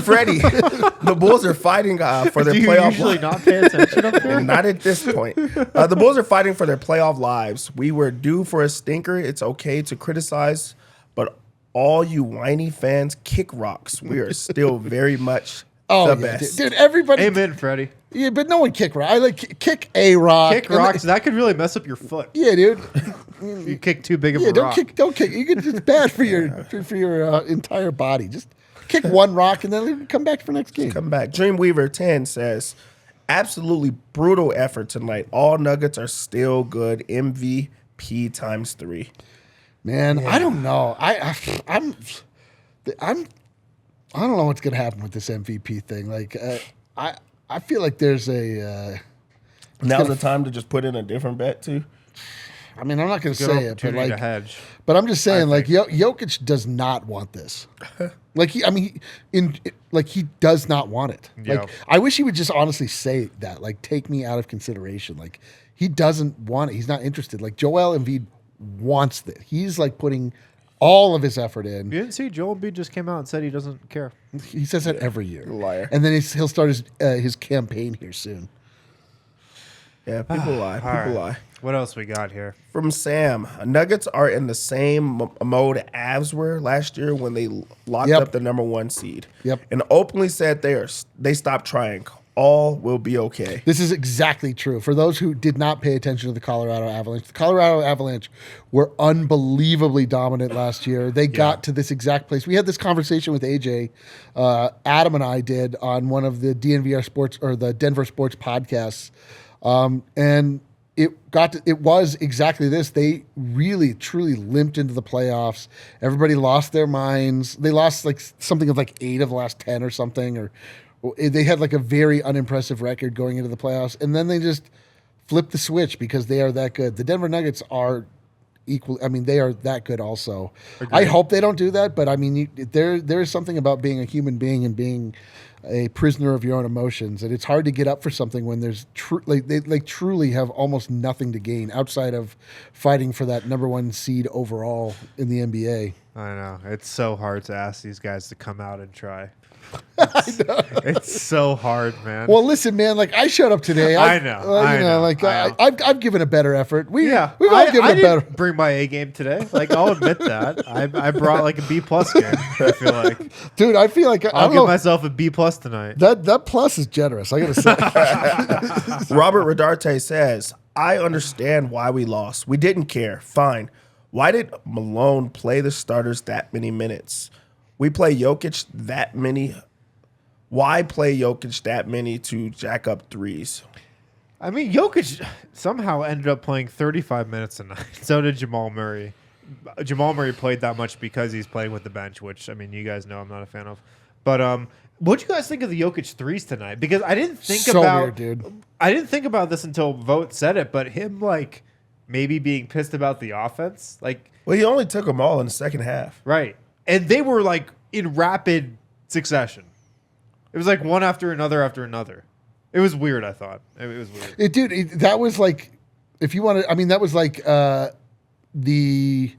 Freddie, the Bulls are fighting for their Do you playoff usually not pay attention up there? Not at this point. The Bulls are fighting for their playoff lives. We were due for a stinker. It's okay to criticize, but all you whiny fans kick rocks. We are still very much the best. Dude, everybody. Amen, Freddie. Yeah, but no one kick rock. I like kick a rock. Kick rocks. That could really mess up your foot. Yeah, dude. You kick too big of a Don't rock. Don't kick. It's bad for your entire body. Just kick one rock and then come back for next game. Come back. Dreamweaver 10 says, absolutely brutal effort tonight. All Nuggets are still good. MVP times 3. Man, I don't know. I don't know what's gonna happen with this MVP thing. Like, I feel like there's a. Now's the time to just put in a different bet too. I mean, I'm not gonna Good say it, but opportunity like, to hedge. but I'm just saying, like, Jokic does not want this. Like he does not want it. Yeah. Like, I wish he would just honestly say that. Like, take me out of consideration. Like, he doesn't want it. He's not interested. Like, Joel Embiid wants this. He's like putting all of his effort in. You didn't see Joel Embiid just came out and said he doesn't care. He says that every year. Liar. And then he'll start his campaign here soon. Yeah, people lie. People lie. What else we got here? From Sam, Nuggets are in the same mode Avs were last year when they locked up the number 1 seed. Yep. And openly said they stopped trying. All will be okay. This is exactly true. For those who did not pay attention to the Colorado Avalanche were unbelievably dominant last year. They got to this exact place. We had this conversation with AJ, Adam and I did on one of the DNVR Sports or the Denver Sports podcasts. And it was exactly this. They really, truly limped into the playoffs. Everybody lost their minds. They lost like something of like 8 of the last 10 or something, or they had like a very unimpressive record going into the playoffs. And then they just flipped the switch because they are that good. The Denver Nuggets are equal. I mean, they are that good also. Agreed. I hope they don't do that, but I mean, there is something about being a human being and being a prisoner of your own emotions, and it's hard to get up for something when there's they truly have almost nothing to gain outside of fighting for that number 1 seed overall in the NBA. I know. It's so hard to ask these guys to come out and try. It's so hard, man. Well, listen, man. Like, I showed up today. I know. I've given a better effort. We've all given I a better. Didn't bring my A game today. Like, I'll admit that. I brought like a B+ game. I feel like, dude. I feel like I'll give myself a B+ tonight. That plus is generous. I gotta say. Robert Rodarte says, "I understand why we lost. We didn't care. Fine. Why did Malone play the starters that many minutes? We play Jokic that many. Why play Jokic that many to jack up threes?" I mean, Jokic somehow ended up playing 35 minutes a night. So did Jamal Murray. Jamal Murray played that much because he's playing with the bench, which, I mean, you guys know I'm not a fan of. But what'd you guys think of the Jokic threes tonight? Because I didn't think weird, dude. I didn't think about this until Vogt said it, but him like maybe being pissed about the offense, like, well, he only took them all in the second half, right? And they were like in rapid succession. It was like one after another after another. It was weird. I thought it was weird. That was like, if you want to, I mean, that was like the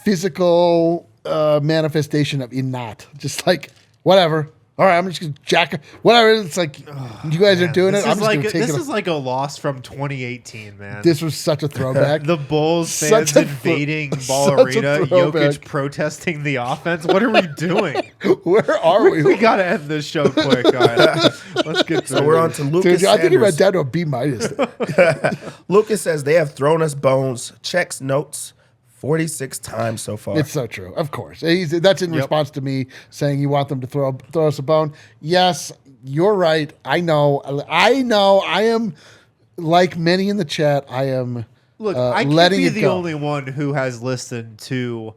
physical manifestation of in not just like whatever. All right, I'm just gonna jack whatever. It's like you guys are doing it. I'm just gonna take it. This is like a loss from 2018, man. This was such a throwback. The Bulls fans invading Ball Arena, Jokic protesting the offense. What are we doing? Where are we? We gotta end this show quick. All right, let's get to it. So we're on to Lucas. Dude, I think he went down to a B-. Lucas says they have thrown us bones. Checks notes 46 times so far. It's so true. Of course. That's in response to me saying you want them to throw us a bone. Yes, you're right. I know. I am like many in the chat. I am I can't letting be it the go. only one who has listened to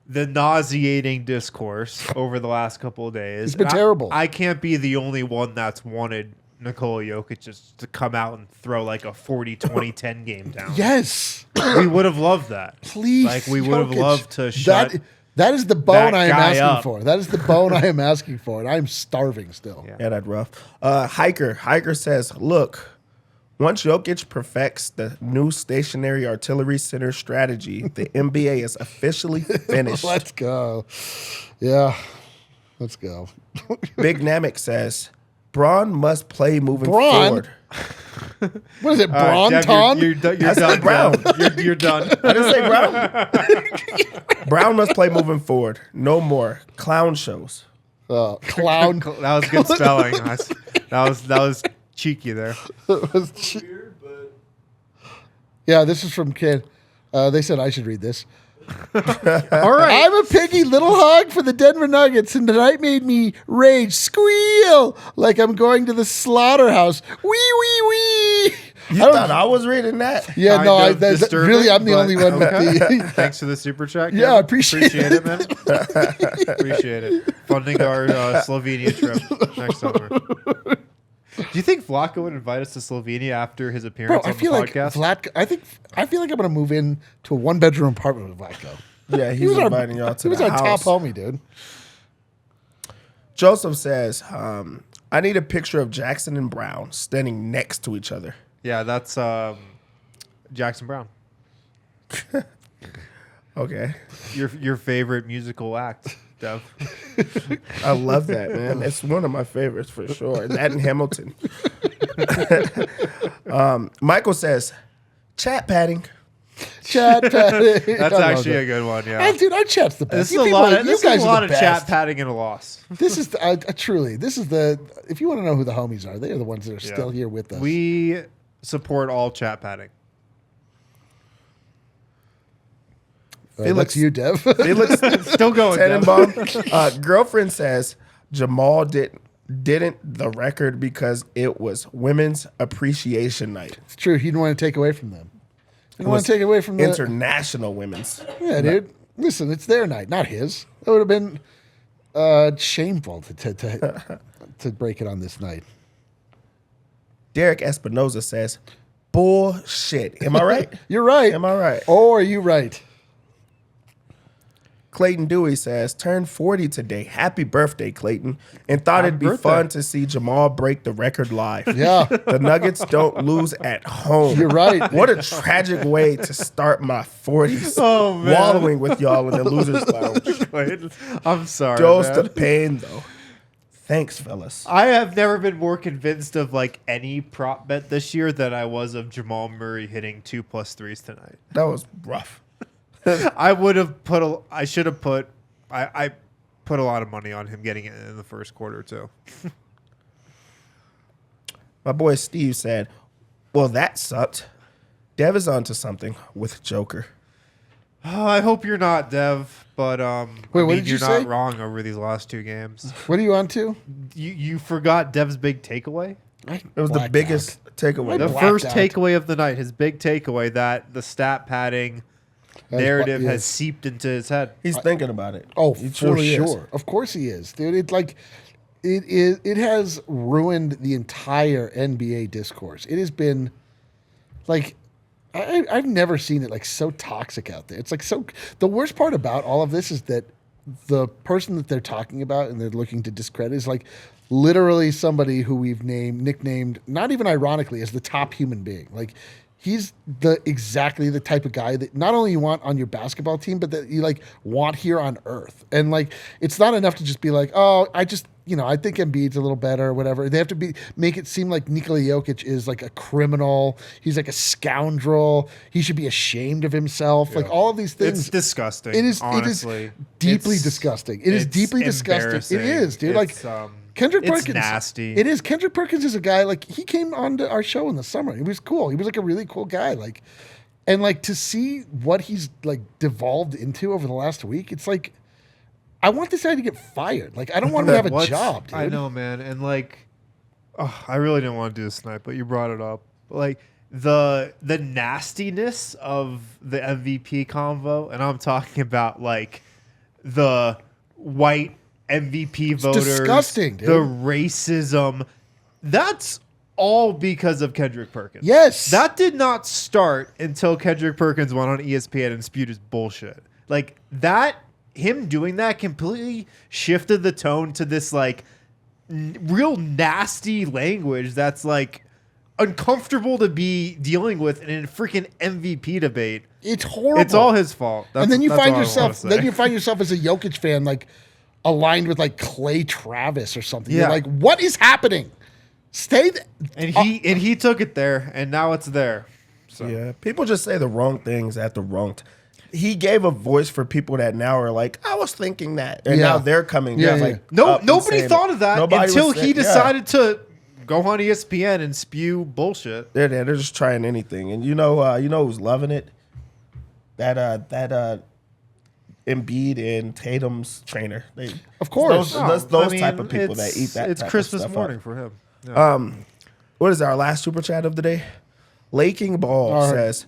the nauseating discourse over the last couple of days. It's been terrible. I can't be the only one that's wanted Nikola Jokic just to come out and throw like a 40-20-10 game down. Yes. We would have loved that. Please. Like, we would have Jokic. loved to shut That is the bone I am guy asking up. for. That is the bone I am asking for, and I'm starving still. Yeah, that's rough. Hiker says, look, once Jokic perfects the new stationary artillery center strategy, the NBA is officially finished. Let's go. Yeah. Let's go. Big Namek says, Braun must play moving Braun? forward. What is it, All right, Dev, Braun? you're done. You're I said done. Brown. Dev. You're done. I didn't say Brown. Brown must play moving forward. No more clown shows. Clown. That was good spelling. That was cheeky there. Yeah, this is from Kid. They said I should read this. All right. I'm a piggy little hog for the Denver Nuggets, and tonight made me rage, squeal like I'm going to the slaughterhouse. Wee, wee, wee. You thought I was reading that? Yeah, Kind no, of disturbing, really, I'm the but only one with the. Thanks for the super chat. Yeah, I appreciate it, man. Appreciate it. Funding our Slovenia trip next summer. Do you think Vlatko would invite us to Slovenia after his appearance Bro, I on feel the like podcast? Vlatko. I feel like I'm gonna move in to a 1-bedroom apartment with Vlatko. Yeah, he's inviting y'all to He was the our house. top homie, dude. Joseph says, I need a picture of Jackson and Brown standing next to each other. Yeah, that's Jackson Brown. Okay. Your favorite musical act, Dev. I love that, man. It's one of my favorites for sure. That and Hamilton. Michael says, chat padding. Chat padding. That's actually a good one. Yeah. Dude, our chat's the best. This is You a people- lot. you This is guys a are lot the of best. chat padding and a loss. This is truly. This is the. If you want to know who the homies are, they are the ones that are still here with us. We support all chat padding. Felix- that's you, Dev. Felix Still going. Dev. Tenenbaum. Girlfriend says Jamal didn't the record because it was Women's Appreciation Night. It's true. He didn't want to take away from them. He didn't It want was to take away from the. International Women's. Yeah, dude. Listen, it's their night, not his. It would have been shameful to break it on this night. Derek Espinoza says, bullshit. Am I right? You're right. Am I right? Or are you right? Clayton Dewey says, turned 40 today. Happy birthday, Clayton. And thought Happy it'd be birthday. fun to see Jamal break the record live. Yeah. The Nuggets don't lose at home. You're right. What a tragic way to start my 40s. Oh, man. Wallowing with y'all in the loser's lounge. I'm sorry. Dose man. the pain, though. Thanks, fellas. I have never been more convinced of like any prop bet this year than I was of Jamal Murray hitting 2+ threes tonight. That was rough. I would have put. I should have put. I put a lot of money on him getting it in the first quarter too. My boy Steve said, well, that sucked. Dev is onto something with Joker. Oh, I hope you're not, Dev. But Wait, what did you're you not say? wrong over these last two games. What are you on to? You forgot Dev's big takeaway. It was the Blacked biggest takeaway. The blacked first out. takeaway of the night, his big takeaway, that the stat padding narrative yes. has seeped into his head. He's thinking about it. Oh, He for truly is. sure. Of course he is, dude. It's like it has ruined the entire NBA discourse. It has been like I've never seen it like so toxic out there. It's like so. The worst part about all of this is that the person that they're talking about and they're looking to discredit is like literally somebody who we've nicknamed, not even ironically, as the top human being. Like he's exactly the type of guy that not only you want on your basketball team, but that you like want here on earth. And like, it's not enough to just be like, oh, I think Embiid's a little better or whatever. They have to make it seem like Nikola Jokic is like a criminal. He's like a scoundrel. He should be ashamed of himself. Like all of these things. It's disgusting. It is honestly. deeply It's- disgusting. It is it's deeply disgusting. embarrassing. It is, dude. It's, Like Kendrick it's Perkins. nasty. It is. Kendrick Perkins is a guy, like, he came on to our show in the summer. He was cool. He was like a really cool guy. Like, and like to see what he's like devolved into over the last week, it's like, I want this guy to get fired. Like, I don't want him to have a What's- job, dude. I know, man. And like, I really didn't want to do this tonight, but you brought it up. Like the nastiness of the MVP convo, and I'm talking about like the white MVP voters, disgusting, dude. the racism. That's all because of Kendrick Perkins. Yes. That did not start until Kendrick Perkins went on ESPN and spewed his bullshit. Like that, him doing that completely shifted the tone to this like real nasty language that's like uncomfortable to be dealing with in a freaking MVP debate. It's horrible. It's all his fault. And then you find yourself as a Jokic fan like aligned with like Clay Travis or something. Yeah. You're like, what is happening? And he took it there, and now it's there. So. Yeah, people just say the wrong things at the wrong time. He gave a voice for people that now are like, I was thinking that, and now they're coming. Yeah, like nobody thought of that until he decided to go on ESPN and spew bullshit. They're just trying anything, and you know who's loving it? That Embiid and Tatum's trainer. Of course, those type of people that eat that. It's type Christmas of stuff morning up. for him. Yeah. What is our last super chat of the day? Laking Ball says,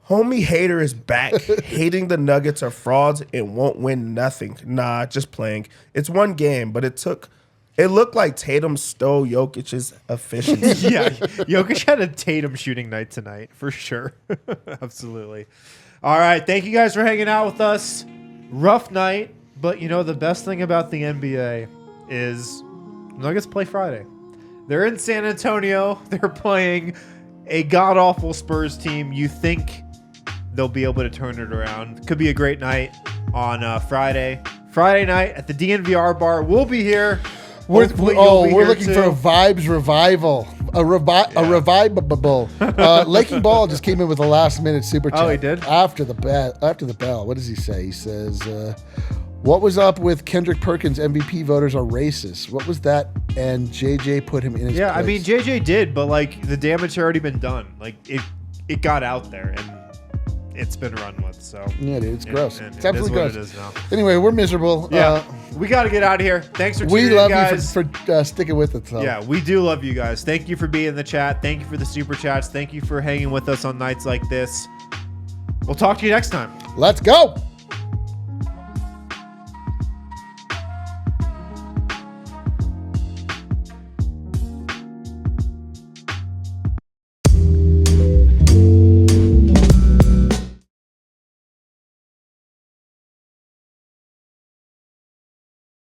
"Homie hater is back. Hating the Nuggets are frauds and won't win nothing. Nah, just playing. It's one game, but it looked like Tatum stole Jokic's efficiency." Yeah, Jokic had a Tatum shooting night tonight for sure. Absolutely. All right, thank you guys for hanging out with us. Rough night, but the best thing about the NBA is Nuggets play Friday. They're in San Antonio. They're playing a god-awful Spurs team. You think they'll be able to turn it around. Could be a great night on Friday. Friday night at the DNVR Bar. We'll be here. We're looking for a vibes revival. A revival. Laking Ball just came in with a last-minute super chat. Oh, he did? After the bell. What does he say? He says, what was up with Kendrick Perkins MVP voters are racist? What was that? And JJ put him in his place. I mean, JJ did, but like the damage had already been done. Like it got out there and it's been run with. So yeah, dude, it's gross. It's it absolutely gross. It is now. Anyway, we're miserable. Yeah, we got to get out of here. Thanks for tuning in, guys. We love you for sticking with us. So. Yeah, we do love you guys. Thank you for being in the chat. Thank you for the super chats. Thank you for hanging with us on nights like this. We'll talk to you next time. Let's go.